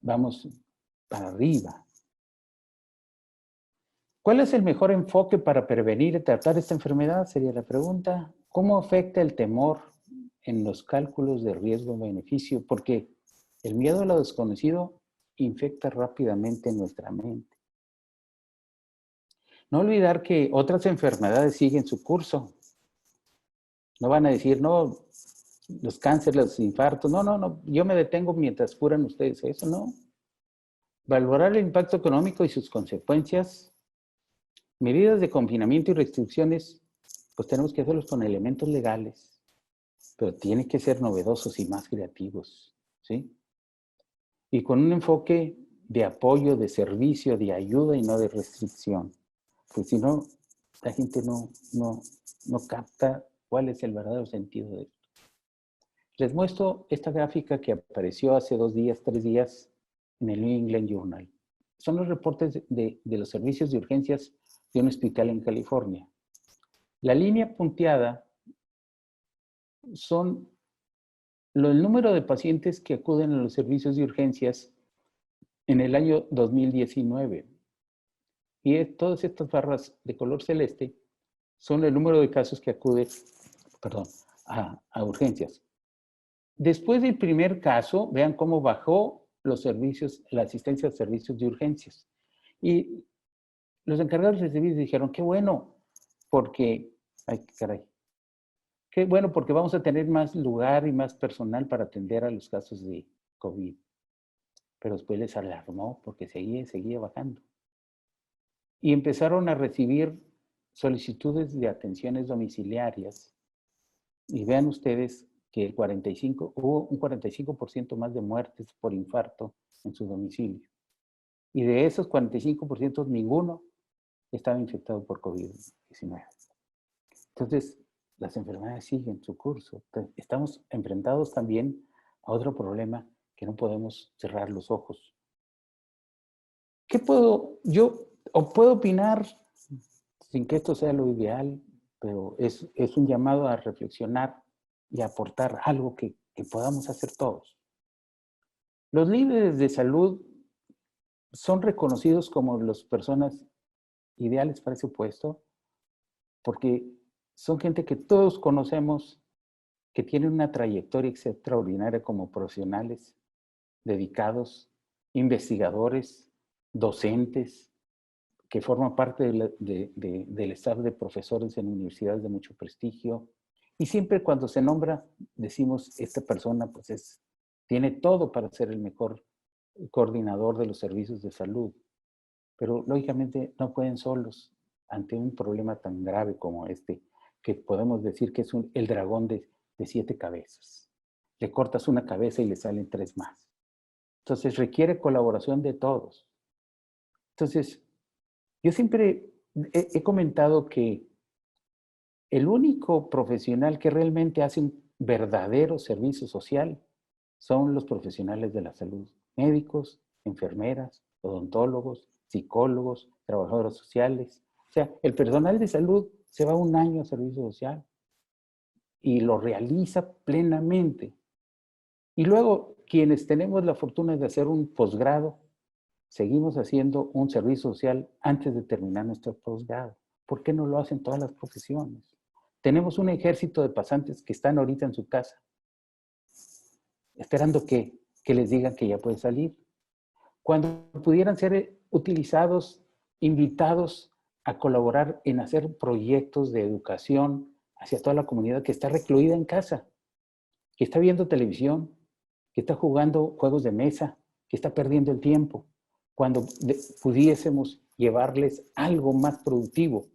Vamos para arriba. ¿Cuál es el mejor enfoque para prevenir y tratar esta enfermedad? Sería la pregunta. ¿Cómo afecta el temor en los cálculos de riesgo-beneficio? Porque el miedo a lo desconocido infecta rápidamente nuestra mente. No olvidar que otras enfermedades siguen su curso. No van a decir, no, los cánceres, los infartos, no, yo me detengo mientras curan ustedes eso, no. Valorar el impacto económico y sus consecuencias. Medidas de confinamiento y restricciones, pues tenemos que hacerlos con elementos legales, pero tienen que ser novedosos y más creativos, ¿sí? Y con un enfoque de apoyo, de servicio, de ayuda y no de restricción. Pues si no, la gente no capta cuál es el verdadero sentido de esto. Les muestro esta gráfica que apareció hace 2 días, 3 días en el New England Journal. Son los reportes de los servicios de urgencias de un hospital en California. La línea punteada son el número de pacientes que acuden a los servicios de urgencias en el año 2019. Y todas estas barras de color celeste son el número de casos que acuden a urgencias. Después del primer caso, vean cómo bajó los servicios, la asistencia a servicios de urgencias. Y los encargados de servicios dijeron, qué bueno, porque, qué bueno porque vamos a tener más lugar y más personal para atender a los casos de COVID. Pero después les alarmó porque seguía bajando. Y empezaron a recibir solicitudes de atenciones domiciliarias. Y vean ustedes que hubo un 45% más de muertes por infarto en su domicilio. Y de esos 45%, ninguno estaba infectado por COVID-19. Entonces, las enfermedades siguen su curso. Entonces, estamos enfrentados también a otro problema que no podemos cerrar los ojos. ¿Qué puedo opinar, sin que esto sea lo ideal, pero es un llamado a reflexionar y aportar algo que podamos hacer todos? Los líderes de salud son reconocidos como las personas ideales para ese puesto porque son gente que todos conocemos, que tienen una trayectoria extraordinaria como profesionales, dedicados, investigadores, docentes, que forman parte del staff de profesores en universidades de mucho prestigio. Y siempre cuando se nombra, decimos, esta persona pues tiene todo para ser el mejor coordinador de los servicios de salud. Pero lógicamente no pueden solos ante un problema tan grave como este, que podemos decir que es el dragón de 7 cabezas. Le cortas una cabeza y le salen 3 más. Entonces requiere colaboración de todos. Entonces, yo siempre he comentado que el único profesional que realmente hace un verdadero servicio social son los profesionales de la salud. Médicos, enfermeras, odontólogos, psicólogos, trabajadores sociales. O sea, el personal de salud se va 1 año a servicio social y lo realiza plenamente. Y luego, quienes tenemos la fortuna de hacer un posgrado, seguimos haciendo un servicio social antes de terminar nuestro posgrado. ¿Por qué no lo hacen todas las profesiones? Tenemos un ejército de pasantes que están ahorita en su casa, esperando que les digan que ya puede salir. Cuando pudieran ser utilizados, invitados a colaborar en hacer proyectos de educación hacia toda la comunidad que está recluida en casa. que está viendo televisión, que está jugando juegos de mesa, que está perdiendo el tiempo, cuando pudiésemos llevarles algo más productivo,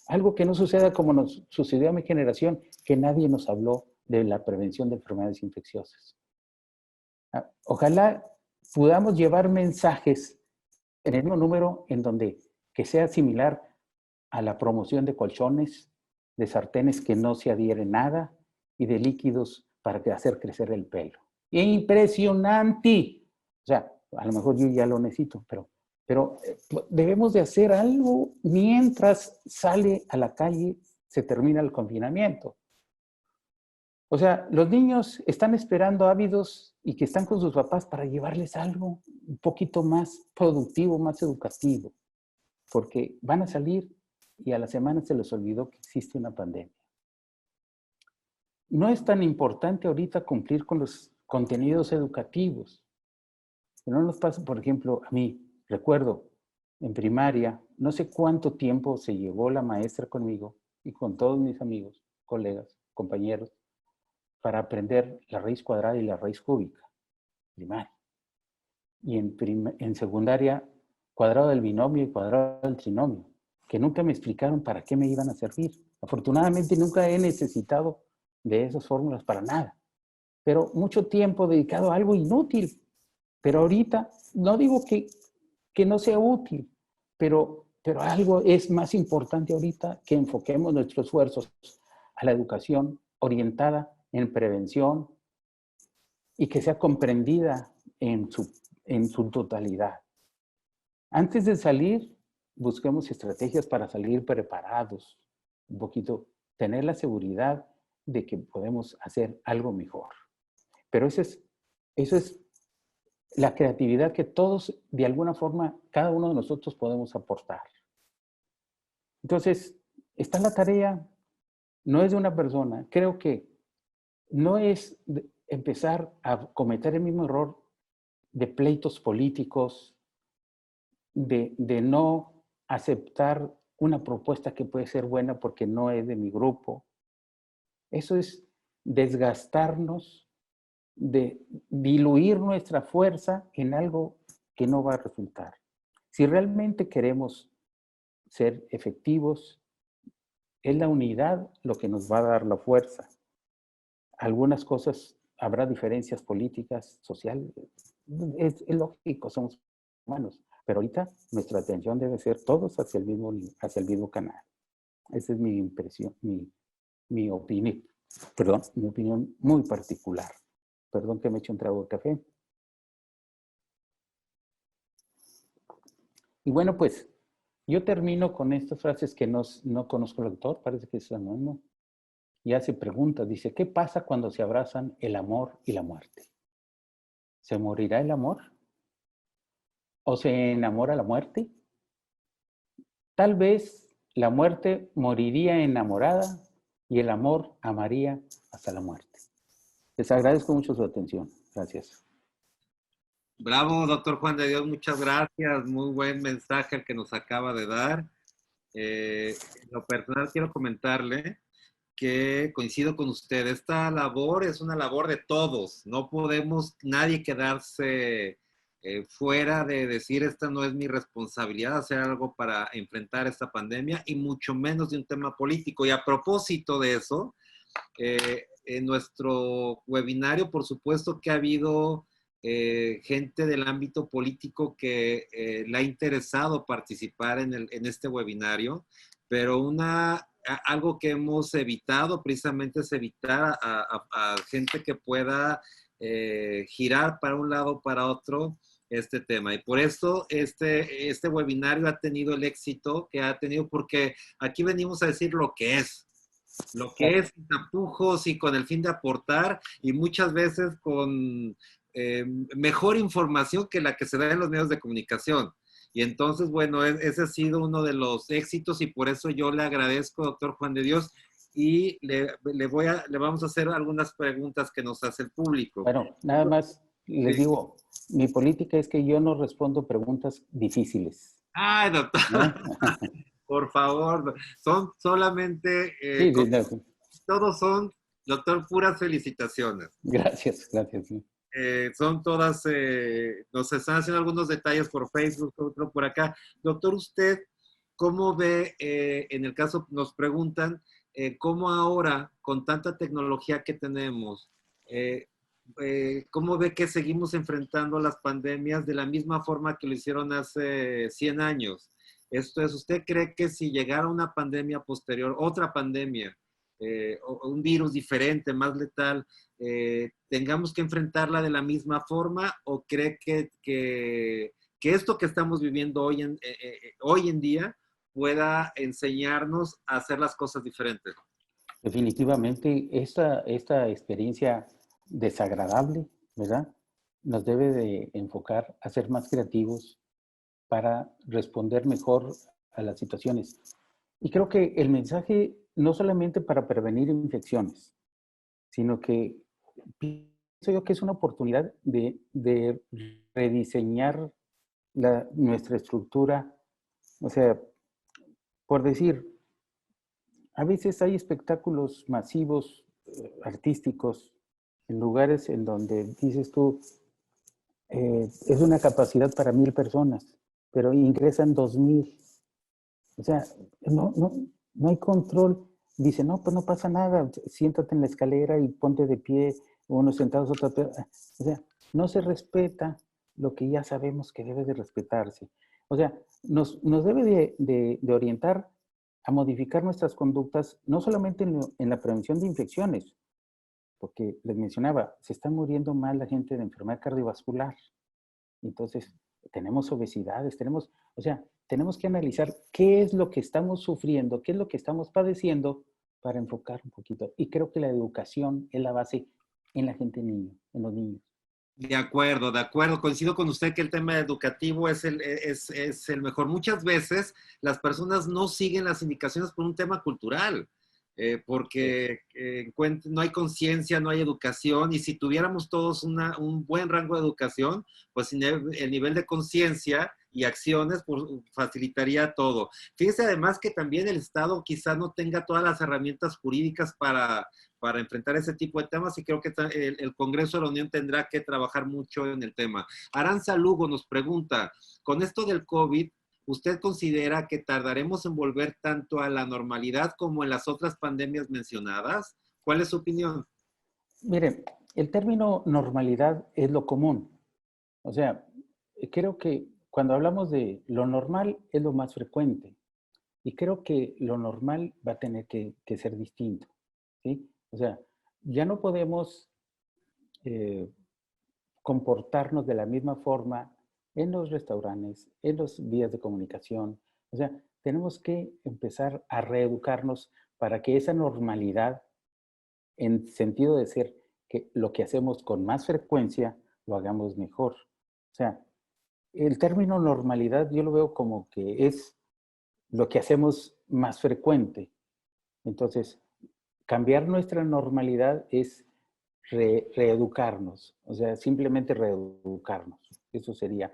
algo que no suceda como nos sucedió a mi generación, que nadie nos habló de la prevención de enfermedades infecciosas. Ojalá podamos llevar mensajes en el mismo número en donde que sea similar a la promoción de colchones, de sartenes que no se adhieren nada y de líquidos para hacer crecer el pelo. ¡Impresionante! O sea, a lo mejor yo ya lo necesito, pero debemos de hacer algo mientras sale a la calle, se termina el confinamiento. O sea, los niños están esperando ávidos y que están con sus papás para llevarles algo un poquito más productivo, más educativo, porque van a salir y a la semana se les olvidó que existe una pandemia. No es tan importante ahorita cumplir con los contenidos educativos. Que no nos pasa, por ejemplo, a mí, recuerdo, en primaria, no sé cuánto tiempo se llevó la maestra conmigo y con todos mis amigos, colegas, compañeros, para aprender la raíz cuadrada y la raíz cúbica, primaria. Y en secundaria, cuadrado del binomio y cuadrado del trinomio, que nunca me explicaron para qué me iban a servir. Afortunadamente nunca he necesitado de esas fórmulas para nada, pero mucho tiempo dedicado a algo inútil. Pero ahorita, no digo que no sea útil, pero algo es más importante ahorita, que enfoquemos nuestros esfuerzos a la educación orientada en prevención y que sea comprendida en su totalidad. Antes de salir, busquemos estrategias para salir preparados, un poquito, tener la seguridad de que podemos hacer algo mejor. Pero eso es la creatividad que todos, de alguna forma, cada uno de nosotros podemos aportar. Entonces, está la tarea, no es de una persona. Creo que no es empezar a cometer el mismo error de pleitos políticos, de no aceptar una propuesta que puede ser buena porque no es de mi grupo. Eso es desgastarnos, de diluir nuestra fuerza en algo que no va a resultar. Si realmente queremos ser efectivos, es la unidad lo que nos va a dar la fuerza. Algunas cosas, habrá diferencias políticas, sociales, es lógico, somos humanos, pero ahorita nuestra atención debe ser todos hacia el mismo canal. Esa es mi impresión, mi opinión, perdón, mi opinión muy particular. Perdón que me eche un trago de café. Y bueno, pues, yo termino con estas frases que no conozco el autor, parece que es anónimo. Y hace preguntas, dice, ¿qué pasa cuando se abrazan el amor y la muerte? ¿Se morirá el amor? ¿O se enamora la muerte? Tal vez la muerte moriría enamorada y el amor amaría hasta la muerte. Les agradezco mucho su atención. Gracias. Bravo, doctor Juan de Dios, muchas gracias. Muy buen mensaje el que nos acaba de dar. En lo personal quiero comentarle que coincido con usted. Esta labor es una labor de todos. No podemos nadie quedarse fuera de decir esta no es mi responsabilidad, hacer algo para enfrentar esta pandemia y mucho menos de un tema político. Y a propósito de eso, en nuestro webinario, por supuesto que ha habido gente del ámbito político que le ha interesado participar en este webinario, pero algo que hemos evitado precisamente es evitar a gente que pueda girar para un lado o para otro este tema. Y por eso este webinario ha tenido el éxito que ha tenido, porque aquí venimos a decir lo que es sin tapujos y con el fin de aportar, y muchas veces con mejor información que la que se da en los medios de comunicación. Y entonces, bueno, ese ha sido uno de los éxitos y por eso yo le agradezco, doctor Juan de Dios, y le vamos a hacer algunas preguntas que nos hace el público. Bueno, nada más les digo, mi política es que yo no respondo preguntas difíciles. Ay, doctor, ¿No? por favor, son solamente, Sí, todos son Doctor, puras felicitaciones. Gracias, gracias. Sí. Son todas, nos están haciendo algunos detalles por Facebook, otro por acá. Doctor, ¿usted cómo ve, en el caso nos preguntan, cómo ahora, con tanta tecnología que tenemos, eh, cómo ve que seguimos enfrentando las pandemias de la misma forma que lo hicieron hace 100 años? Esto es, ¿usted cree que si llegara una pandemia posterior, otra pandemia, o un virus diferente, más letal, tengamos que enfrentarla de la misma forma, o cree que esto que estamos viviendo hoy en día pueda enseñarnos a hacer las cosas diferentes? Definitivamente, esta experiencia desagradable, ¿verdad? Nos debe de enfocar a ser más creativos para responder mejor a las situaciones. Y creo que el mensaje no solamente para prevenir infecciones, sino que pienso yo que es una oportunidad de rediseñar nuestra estructura. O sea, por decir, a veces hay espectáculos masivos, artísticos, en lugares en donde dices tú, es una capacidad para 1000 personas, pero ingresan 2000. O sea, no hay control. Dice, no, pues no pasa nada, siéntate en la escalera y ponte de pie, unos sentados, otros. O sea, no se respeta lo que ya sabemos que debe de respetarse. O sea, nos debe de orientar a modificar nuestras conductas, no solamente en la prevención de infecciones, porque les mencionaba, se está muriendo más la gente de enfermedad cardiovascular. Entonces, tenemos obesidades, o sea, tenemos que analizar qué es lo que estamos sufriendo, qué es lo que estamos padeciendo para enfocar un poquito. Y creo que la educación es la base en la gente niña, en los niños. De acuerdo, de acuerdo. Coincido con usted que el tema educativo es el mejor. Muchas veces las personas no siguen las indicaciones por un tema cultural, porque no hay conciencia, no hay educación, y si tuviéramos todos un buen rango de educación, pues el nivel de conciencia y acciones pues, facilitaría todo. Fíjese además que también el Estado quizá no tenga todas las herramientas jurídicas para enfrentar ese tipo de temas, y creo que el Congreso de la Unión tendrá que trabajar mucho en el tema. Aranza Lugo nos pregunta, con esto del COVID, ¿usted considera que tardaremos en volver tanto a la normalidad como en las otras pandemias mencionadas? ¿Cuál es su opinión? Miren, el término normalidad es lo común. O sea, creo que cuando hablamos de lo normal es lo más frecuente. Y creo que lo normal va a tener que ser distinto, ¿sí? O sea, ya no podemos eh, comportarnos de la misma forma en los restaurantes, en los vías de comunicación. O sea, tenemos que empezar a reeducarnos para que esa normalidad, en sentido de ser que lo que hacemos con más frecuencia, lo hagamos mejor. O sea, el término normalidad yo lo veo como que es lo que hacemos más frecuente. Entonces, cambiar nuestra normalidad es reeducarnos, o sea, simplemente reeducarnos. Eso sería,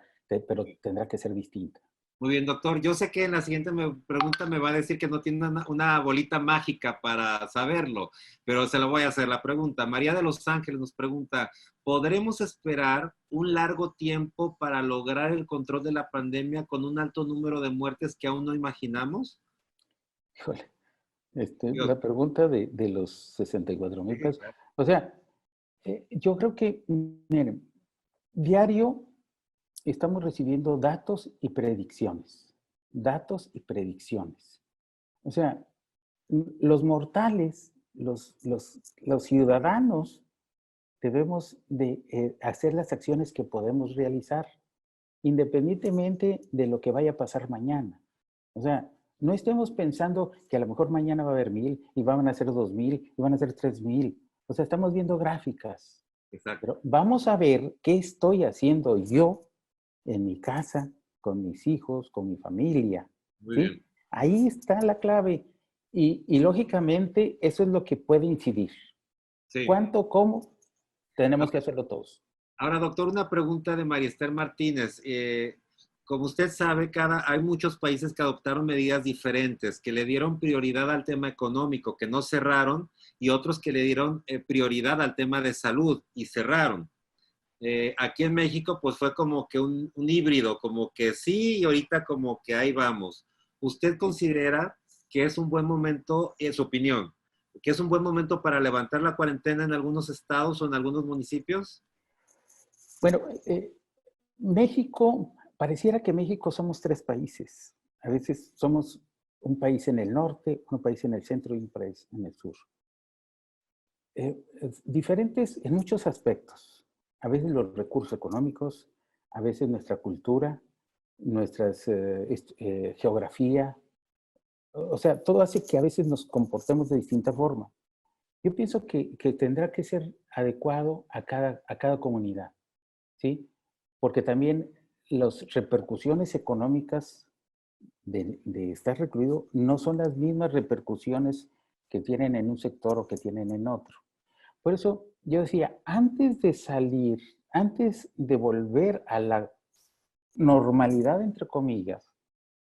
pero tendrá que ser distinta. Muy bien, doctor. Yo sé que en la siguiente pregunta me va a decir que no tiene una bolita mágica para saberlo, pero se lo voy a hacer la pregunta. María de Los Ángeles nos pregunta, ¿podremos esperar un largo tiempo para lograr el control de la pandemia con un alto número de muertes que aún no imaginamos? Híjole, la pregunta de los 64,000 pesos. O sea, yo creo que, miren, diario estamos recibiendo datos y predicciones. Datos y predicciones. O sea, los mortales, los ciudadanos, debemos de hacer las acciones que podemos realizar, independientemente de lo que vaya a pasar mañana. O sea, no estemos pensando que a lo mejor mañana va a haber 1000 y van a ser 2000 y van a ser 3000. O sea, estamos viendo gráficas. Exacto. Pero vamos a ver qué estoy haciendo yo en mi casa, con mis hijos, con mi familia. Muy ¿sí? bien. Ahí está la clave. Y lógicamente eso es lo que puede incidir. Sí. ¿Cuánto, cómo? Tenemos que hacerlo todos. Ahora, doctor, una pregunta de María Esther Martínez. Como usted sabe, hay muchos países que adoptaron medidas diferentes, que le dieron prioridad al tema económico, que no cerraron y otros que le dieron prioridad al tema de salud y cerraron. Aquí en México, pues fue como que un híbrido, como que sí y ahorita como que ahí vamos. ¿Usted considera que es un buen momento, en su opinión, que es un buen momento para levantar la cuarentena en algunos estados o en algunos municipios? Bueno, México, pareciera que México somos tres países. A veces somos un país en el norte, un país en el centro y un país en el sur. Diferentes en muchos aspectos. A veces los recursos económicos, a veces nuestra cultura, nuestra geografía. O sea, todo hace que a veces nos comportemos de distinta forma. Yo pienso que tendrá que ser adecuado a cada comunidad, ¿sí? Porque también las repercusiones económicas de estar recluido no son las mismas repercusiones que tienen en un sector o que tienen en otro. Por eso yo decía, antes de salir, antes de volver a la normalidad, entre comillas,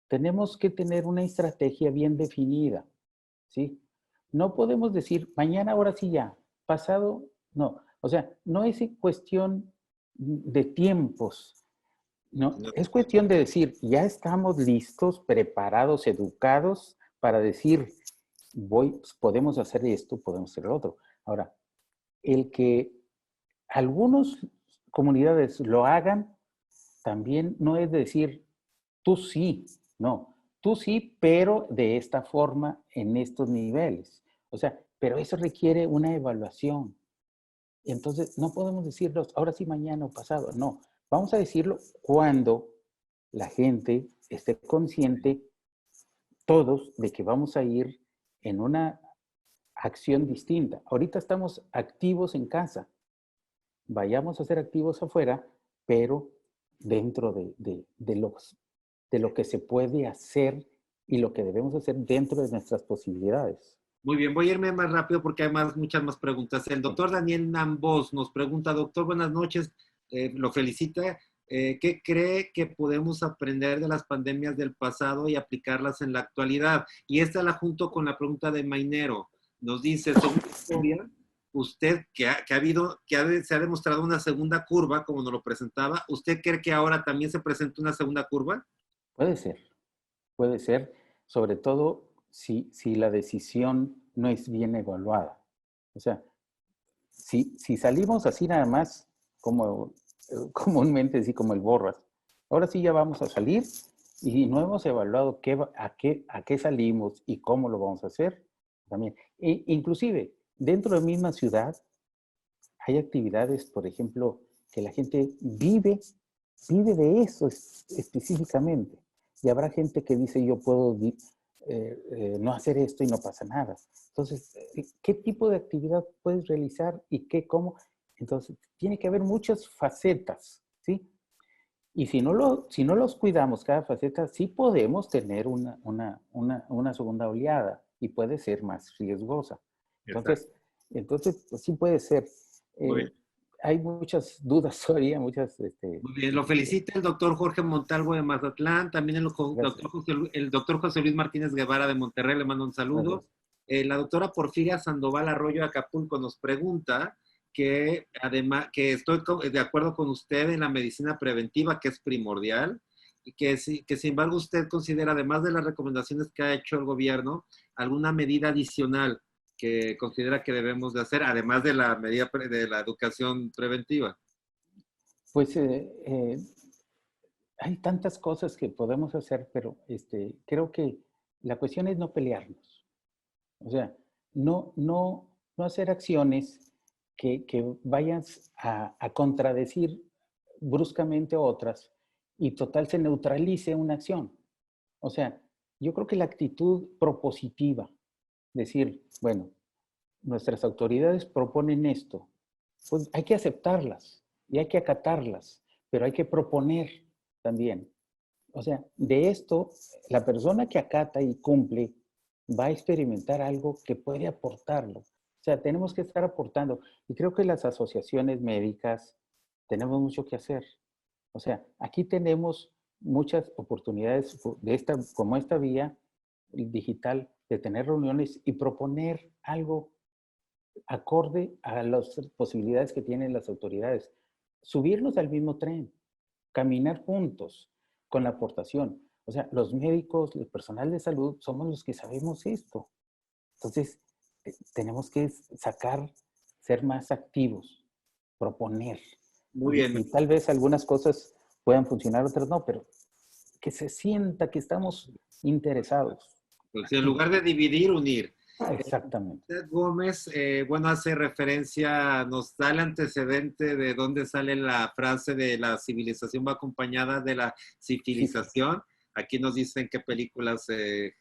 tenemos que tener una estrategia bien definida, ¿sí? No podemos decir, mañana ahora sí ya, pasado, no. O sea, no es cuestión de tiempos, no, No. es cuestión de decir, ya estamos listos, preparados, educados para decir, podemos hacer esto, podemos hacer lo otro. Ahora, el que algunas comunidades lo hagan, también no es decir, tú sí, no, tú sí, pero de esta forma, en estos niveles. O sea, pero eso requiere una evaluación. Entonces, no podemos decirlo ahora sí, mañana o pasado, no. Vamos a decirlo cuando la gente esté consciente, todos, de que vamos a ir en una acción distinta. Ahorita estamos activos en casa, vayamos a ser activos afuera, pero dentro de lo que se puede hacer y lo que debemos hacer dentro de nuestras posibilidades. Muy bien, voy a irme más rápido porque hay muchas más preguntas. El Sí. doctor Daniel Nambos nos pregunta, doctor, buenas noches, lo felicita. ¿Qué cree que podemos aprender de las pandemias del pasado y aplicarlas en la actualidad? Y esta la junto con la pregunta de Mainero. Nos dice, según la historia, usted se ha demostrado una segunda curva, como nos lo presentaba, ¿usted cree que ahora también se presenta una segunda curva? Puede puede ser, sobre todo si la decisión no es bien evaluada. O sea, si salimos así nada más, como comúnmente así como el borras, ahora sí ya vamos a salir y no hemos evaluado a qué salimos y cómo lo vamos a hacer también. Inclusive, dentro de la misma ciudad hay actividades, por ejemplo, que la gente vive de eso específicamente. Y habrá gente que dice, yo puedo no hacer esto y no pasa nada. Entonces, ¿qué tipo de actividad puedes realizar y cómo? Entonces, tiene que haber muchas facetas, ¿sí? Y si no los cuidamos cada faceta, sí podemos tener una segunda oleada y puede ser más riesgosa. Exacto. Entonces, pues sí puede ser. Muy Eh, bien. hay muchas dudas todavía, muchas, Muy bien, lo felicita el doctor Jorge Montalvo de Mazatlán, también gracias, el doctor José Luis Martínez Guevara de Monterrey le manda un saludo. gracias. La doctora Porfiria Sandoval Arroyo de Acapulco nos pregunta que además, que estoy de acuerdo con usted en la medicina preventiva, que es primordial, y que sin embargo usted considera, además de las recomendaciones que ha hecho el gobierno, alguna medida adicional que considera que debemos de hacer, además de la medida de la educación preventiva. Pues hay tantas cosas que podemos hacer, pero creo que la cuestión es no pelearnos. O sea, no hacer acciones que vayan a contradecir bruscamente otras y total se neutralice una acción. O sea, yo creo que la actitud propositiva, decir, bueno, nuestras autoridades proponen esto, pues hay que aceptarlas y hay que acatarlas, pero hay que proponer también. O sea, de esto, la persona que acata y cumple va a experimentar algo que puede aportarlo. O sea, tenemos que estar aportando. Y creo que las asociaciones médicas tenemos mucho que hacer. O sea, aquí tenemos muchas oportunidades como esta vía digital de tener reuniones y proponer algo acorde a las posibilidades que tienen las autoridades. Subirnos al mismo tren, caminar juntos con la aportación. O sea, los médicos, el personal de salud, somos los que sabemos esto. Entonces, tenemos que sacar, ser más activos, proponer. Muy bien. Y tal vez algunas cosas puedan funcionar, otras no, pero que se sienta que estamos interesados. Pues en lugar de dividir, unir. Exactamente. Ted Gómez, bueno, hace referencia, nos da el antecedente de dónde sale la frase de la civilización va acompañada de la civilización. Aquí nos dicen qué películas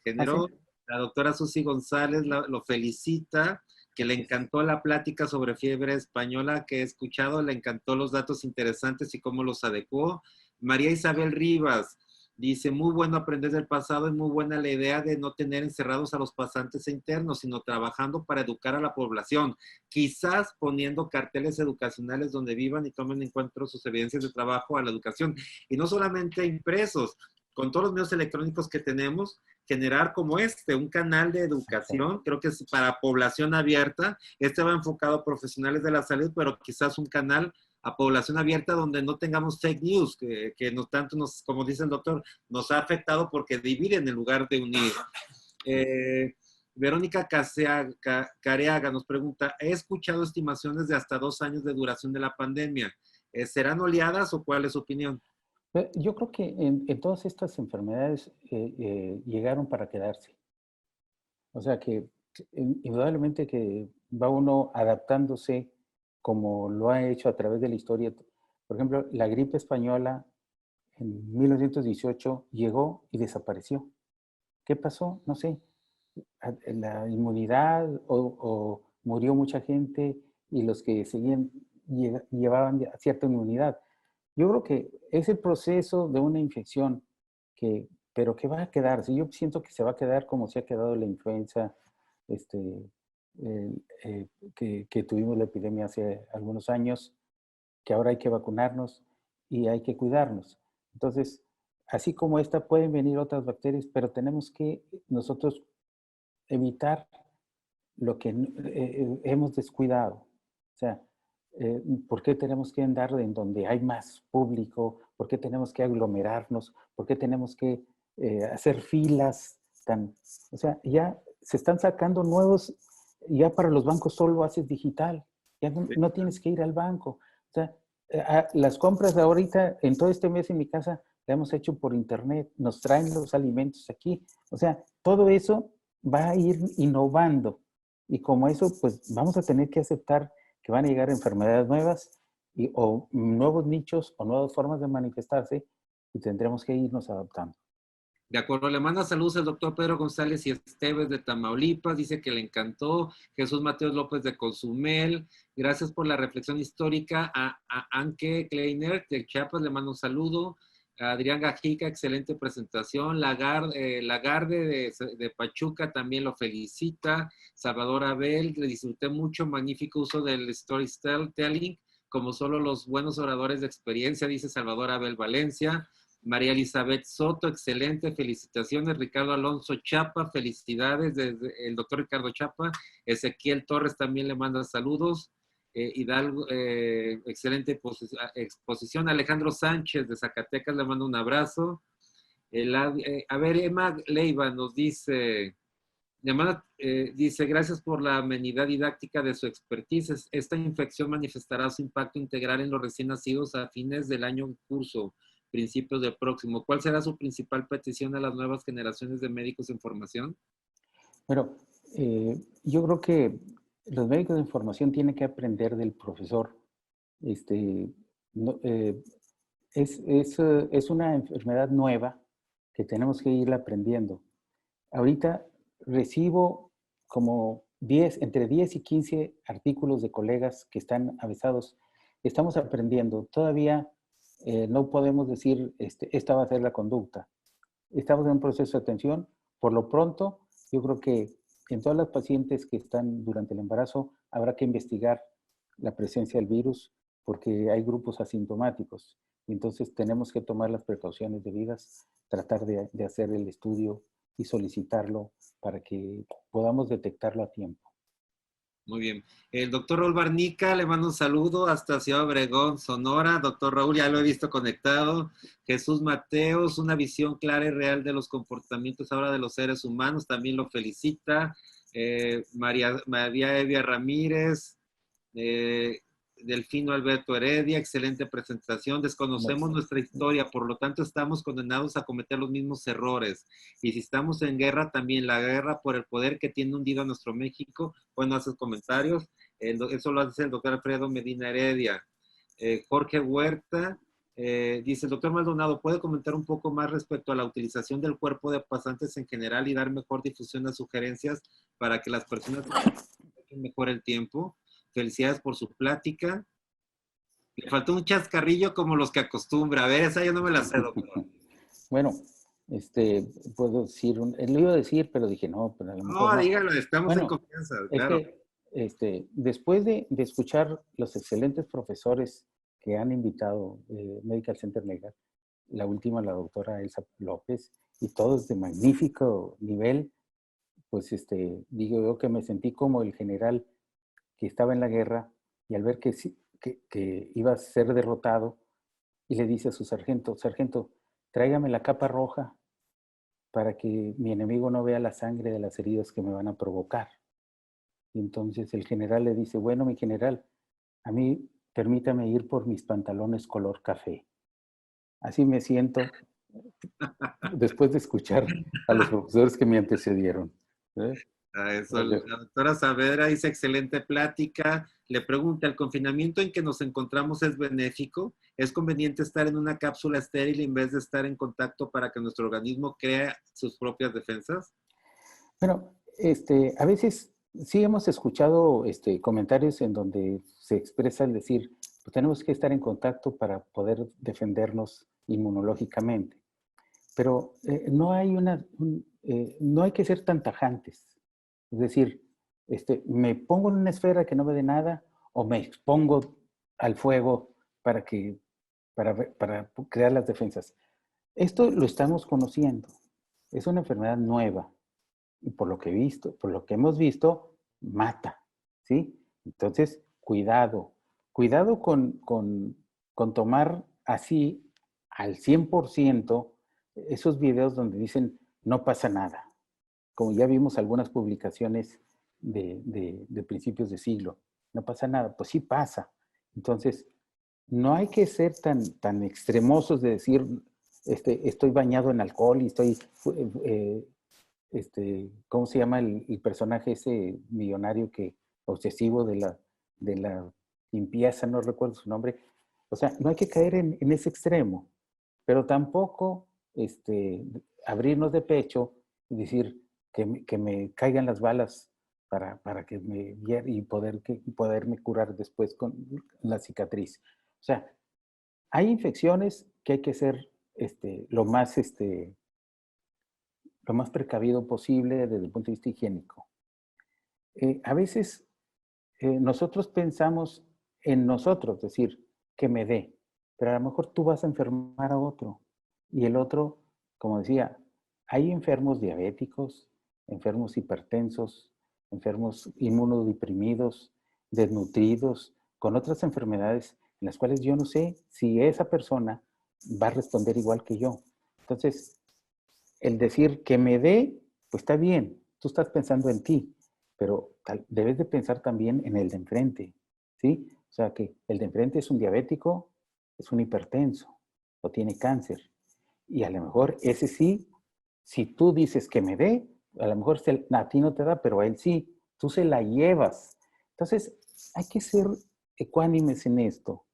generó. ¿Ah, sí? La doctora Susi González lo felicita, que le encantó la plática sobre fiebre española que he escuchado, le encantó los datos interesantes y cómo los adecuó. María Isabel Rivas, dice, muy bueno aprender del pasado y muy buena la idea de no tener encerrados a los pasantes internos, sino trabajando para educar a la población, quizás poniendo carteles educacionales donde vivan y tomen en cuenta sus evidencias de trabajo a la educación. Y no solamente impresos, con todos los medios electrónicos que tenemos, generar como un canal de educación, creo que es para población abierta, va enfocado a profesionales de la salud, pero quizás un canal a población abierta donde no tengamos fake news, que no tanto nos, como dice el doctor, nos ha afectado porque dividen en lugar de unir. Verónica Careaga nos pregunta, he escuchado estimaciones de hasta 2 años de duración de la pandemia. ¿Serán oleadas o cuál es su opinión? Yo creo que en todas estas enfermedades llegaron para quedarse. O sea que indudablemente que va uno adaptándose como lo ha hecho a través de la historia. Por ejemplo, la gripe española en 1918 llegó y desapareció. ¿Qué pasó? No sé. La inmunidad o murió mucha gente y los que seguían llevaban cierta inmunidad. Yo creo que es el proceso de una infección pero que va a quedarse. Yo siento que se va a quedar como se ha quedado la influenza, este, que tuvimos la epidemia hace algunos años, que ahora hay que vacunarnos y hay que cuidarnos. Entonces, así como esta, pueden venir otras bacterias, pero tenemos que nosotros evitar lo que hemos descuidado. O sea, ¿por qué tenemos que andar en donde hay más público? ¿Por qué tenemos que aglomerarnos? ¿Por qué tenemos que hacer filas tan... O sea, ya se están sacando nuevos, ya para los bancos solo haces digital, ya no tienes que ir al banco. O sea, las compras de ahorita, en todo este mes en mi casa, la hemos hecho por internet, nos traen los alimentos aquí. O sea, todo eso va a ir innovando. Y como eso, pues vamos a tener que aceptar que van a llegar enfermedades nuevas o nuevos nichos o nuevas formas de manifestarse y tendremos que irnos adaptando. De acuerdo, le manda saludos el doctor Pedro González y Esteves de Tamaulipas, dice que le encantó. Jesús Mateos López de Cozumel, gracias por la reflexión histórica. A Anke Kleiner de Chiapas le mando un saludo. A Adrián Gajica, excelente presentación. Lagarde de Pachuca también lo felicita. Salvador Abel, le disfruté mucho, magnífico uso del storytelling, como solo los buenos oradores de experiencia, dice Salvador Abel Valencia. María Elizabeth Soto, excelente, felicitaciones. Ricardo Alonso Chapa, felicidades desde el doctor Ricardo Chapa. Ezequiel Torres también le manda saludos. Hidalgo, excelente exposición. Alejandro Sánchez de Zacatecas le manda un abrazo. A ver, Emma Leiva nos dice, dice, gracias por la amenidad didáctica de su expertise. Esta infección manifestará su impacto integral en los recién nacidos a fines del año en curso, principios del próximo. ¿Cuál será su principal petición a las nuevas generaciones de médicos en formación? Pero yo creo que los médicos de formación tienen que aprender del profesor. No, es una enfermedad nueva que tenemos que ir aprendiendo. Ahorita recibo como entre 10 y 15 artículos de colegas que están avisados. Estamos aprendiendo. Todavía no podemos decir, esta va a ser la conducta. Estamos en un proceso de atención. Por lo pronto, yo creo que en todas las pacientes que están durante el embarazo, habrá que investigar la presencia del virus porque hay grupos asintomáticos. Entonces, tenemos que tomar las precauciones debidas, tratar de hacer el estudio y solicitarlo para que podamos detectarlo a tiempo. Muy bien. El doctor Raúl Barnica, le mando un saludo hasta Ciudad Obregón, Sonora. Doctor Raúl, ya lo he visto conectado. Jesús Mateos, una visión clara y real de los comportamientos ahora de los seres humanos, también lo felicita. María Evia Ramírez, Delfino Alberto Heredia, excelente presentación. Desconocemos nuestra historia, por lo tanto estamos condenados a cometer los mismos errores. Y si estamos en guerra, también la guerra por el poder que tiene hundido a nuestro México. Bueno, haces comentarios. Eso lo hace el doctor Alfredo Medina Heredia. Jorge Huerta dice, el doctor Maldonado, ¿puede comentar un poco más respecto a la utilización del cuerpo de pasantes en general y dar mejor difusión a sugerencias para que las personas mejor el tiempo? Felicidades por su plática. Le faltó un chascarrillo como los que acostumbra. A ver, esa yo no me la sé, doctor. Bueno, puedo decir, lo iba a decir, pero dije, no, pero a lo mejor No, no. dígalo, estamos en Bueno, confianza, es claro. que después de escuchar los excelentes profesores que han invitado Medical Center Mega, la última, la doctora Elsa López, y todos de magnífico nivel, pues digo yo que me sentí como el general que estaba en la guerra y al ver que iba a ser derrotado, y le dice a su sargento, sargento, tráigame la capa roja para que mi enemigo no vea la sangre de las heridas que me van a provocar. Y entonces el general le dice, bueno, mi general, a mí permítame ir por mis pantalones color café. Así me siento después de escuchar a los profesores que me antecedieron. A eso, la doctora Saavedra dice, excelente plática. Le pregunta, ¿el confinamiento en que nos encontramos es benéfico? ¿Es conveniente estar en una cápsula estéril en vez de estar en contacto para que nuestro organismo cree sus propias defensas? Bueno, a veces sí hemos escuchado comentarios en donde se expresa el decir, pues tenemos que estar en contacto para poder defendernos inmunológicamente. Pero no hay no hay que ser tan tajantes. Es decir, me pongo en una esfera que no me dé nada o me expongo al fuego para crear las defensas. Esto lo estamos conociendo. Es una enfermedad nueva y por lo que he visto, por lo que hemos visto, mata, ¿sí? Entonces, cuidado. Cuidado con tomar así al 100% esos videos donde dicen no pasa nada. Como ya vimos algunas publicaciones de principios de siglo, no pasa nada, pues sí pasa. Entonces, no hay que ser tan extremosos de decir, estoy bañado en alcohol y estoy, ¿cómo se llama el personaje ese millonario obsesivo de la limpieza? No recuerdo su nombre. O sea, no hay que caer en ese extremo, pero tampoco abrirnos de pecho y decir que me caigan las balas para que me hierva y poderme curar después con la cicatriz. O sea, hay infecciones que hay que ser lo más precavido posible desde el punto de vista higiénico. A veces nosotros pensamos en nosotros, es decir, que me dé, pero a lo mejor tú vas a enfermar a otro y el otro, como decía, hay enfermos diabéticos, enfermos hipertensos, enfermos inmunodeprimidos, desnutridos, con otras enfermedades en las cuales yo no sé si esa persona va a responder igual que yo. Entonces, el decir que me dé, pues está bien, tú estás pensando en ti, pero debes de pensar también en el de enfrente, ¿sí? O sea, que el de enfrente es un diabético, es un hipertenso o tiene cáncer. Y a lo mejor ese sí, si tú dices que me dé, a lo mejor a ti no te da, pero a él sí, tú se la llevas. Entonces, hay que ser ecuánimes en esto.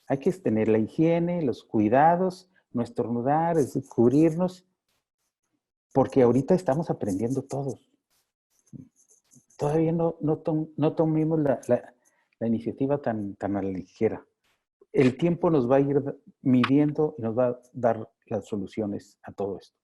Hay que tener la higiene, los cuidados, no estornudar, cubrirnos, porque ahorita estamos aprendiendo todos. Todavía no tomemos la iniciativa tan a la ligera. El tiempo nos va a ir midiendo y nos va a dar las soluciones a todo esto.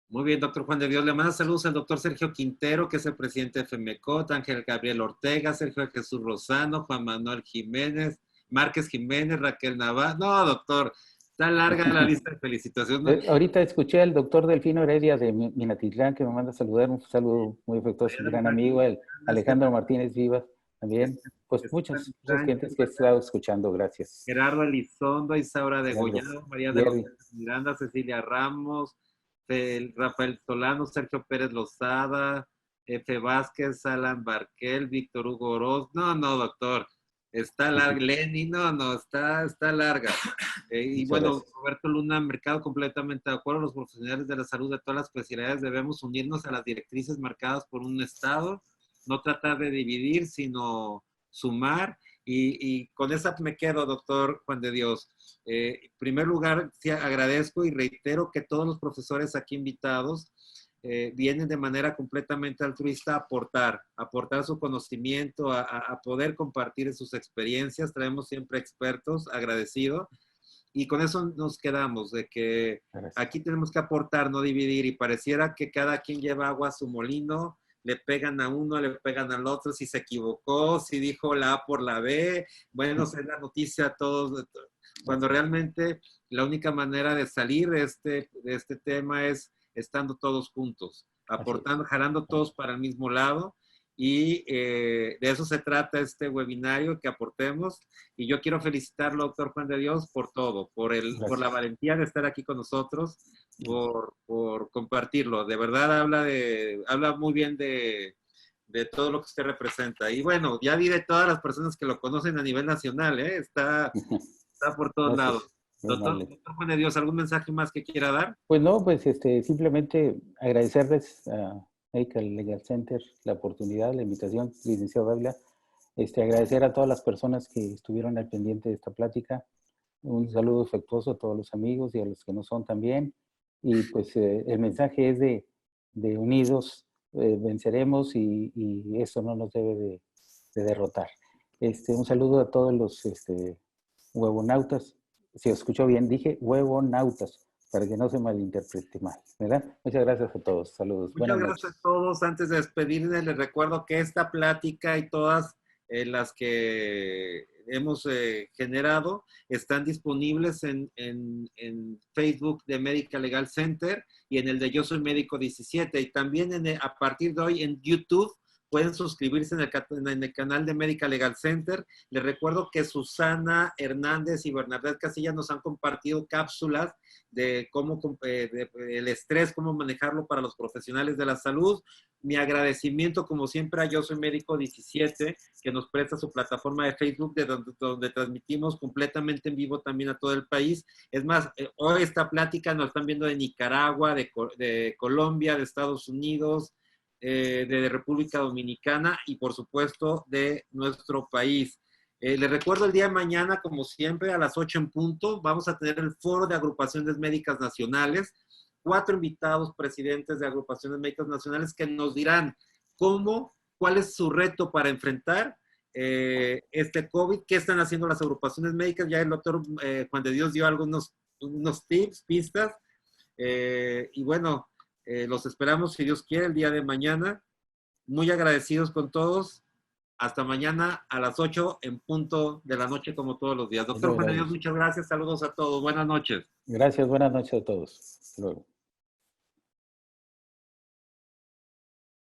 Muy bien, doctor Juan de Dios. Le manda saludos al doctor Sergio Quintero, que es el presidente de FEMECOT, Ángel Gabriel Ortega, Sergio Jesús Rosano, Juan Manuel Jiménez, Márquez Jiménez, Raquel Navarro. No, doctor, está larga la lista de felicitaciones. Ahorita escuché al doctor Delfino Heredia de Minatitlán que me manda a saludar, un saludo muy afectuoso, un gran amigo, el Alejandro Martínez Vivas. también, pues Esteban muchas Sánchez, gentes que he estado escuchando, gracias. Gerardo Elizondo, Isaura de Gracias. Gollado, María de los Jerry, Miranda, Cecilia Ramos, Rafael Solano, Sergio Pérez Lozada, F. Vázquez, Alan Barquel, Víctor Hugo Oroz. No, no, doctor. Está larga, Lenny, no, está larga. Y muchas bueno, gracias. Roberto Luna, mercado completamente de acuerdo. Los profesionales de la salud de todas las especialidades debemos unirnos a las directrices marcadas por un Estado, no tratar de dividir, sino sumar. Y con esa me quedo, doctor Juan de Dios. En primer lugar, sí, agradezco y reitero que todos los profesores aquí invitados vienen de manera completamente altruista a aportar su conocimiento, a poder compartir sus experiencias. Traemos siempre expertos, agradecido. Y con eso nos quedamos, de que Gracias. aquí tenemos que aportar, no dividir. Y pareciera que cada quien lleva agua a su molino, le pegan a uno, le pegan al otro, si se equivocó, si dijo la A por la B. Bueno, es la noticia a todos, cuando realmente la única manera de salir de este tema es estando todos juntos, aportando, jalando todos para el mismo lado. Y de eso se trata este webinario, que aportemos. Y yo quiero felicitarlo, doctor Juan de Dios, por todo, por la valentía de estar aquí con nosotros, por compartirlo. De verdad habla muy bien de todo lo que usted representa. Y bueno, ya vi de todas las personas que lo conocen a nivel nacional, ¿eh? Está por todos lados. Gracias. Doctor Juan de Dios, ¿algún mensaje más que quiera dar? Pues no, pues simplemente agradecerles a Medical Legal Center la oportunidad, la invitación, licenciado Dávila. Agradecer a todas las personas que estuvieron al pendiente de esta plática. Un saludo afectuoso a todos los amigos y a los que no son también. Y pues el mensaje es de unidos venceremos y esto no nos debe de derrotar. Un saludo a todos los huevonautas. Si escuchó bien, dije huevonautas, para que no se malinterprete mal, ¿verdad? Muchas gracias a todos. Saludos. Muchas Buenas gracias a noches. todos. Antes de despedirme, les recuerdo que esta plática y todas las que hemos generado están disponibles en Facebook de Medical Legal Center y en el de Yo Soy Médico 17. Y también a partir de hoy en YouTube pueden suscribirse en el canal de Medical Legal Center. Les recuerdo que Susana Hernández y Bernadette Casilla nos han compartido cápsulas de cómo el estrés, cómo manejarlo para los profesionales de la salud. Mi agradecimiento, como siempre, a Yo Soy Médico 17, que nos presta su plataforma de Facebook, donde transmitimos completamente en vivo también a todo el país. Es más, hoy esta plática nos están viendo de Nicaragua, de Colombia, de Estados Unidos, de República Dominicana y, por supuesto, de nuestro país. Les recuerdo el día de mañana, como siempre, a las 8 en punto, vamos a tener el foro de agrupaciones médicas nacionales. 4 invitados presidentes de agrupaciones médicas nacionales que nos dirán cuál es su reto para enfrentar este COVID, qué están haciendo las agrupaciones médicas. Ya el doctor Juan de Dios dio unos tips, pistas. Y bueno, los esperamos, si Dios quiere, el día de mañana. Muy agradecidos con todos. Hasta mañana a las 8 en punto de la noche, como todos los días. Doctor Juan de Dios, muchas gracias. Saludos a todos. Buenas noches. Gracias, buenas noches a todos. Hasta luego.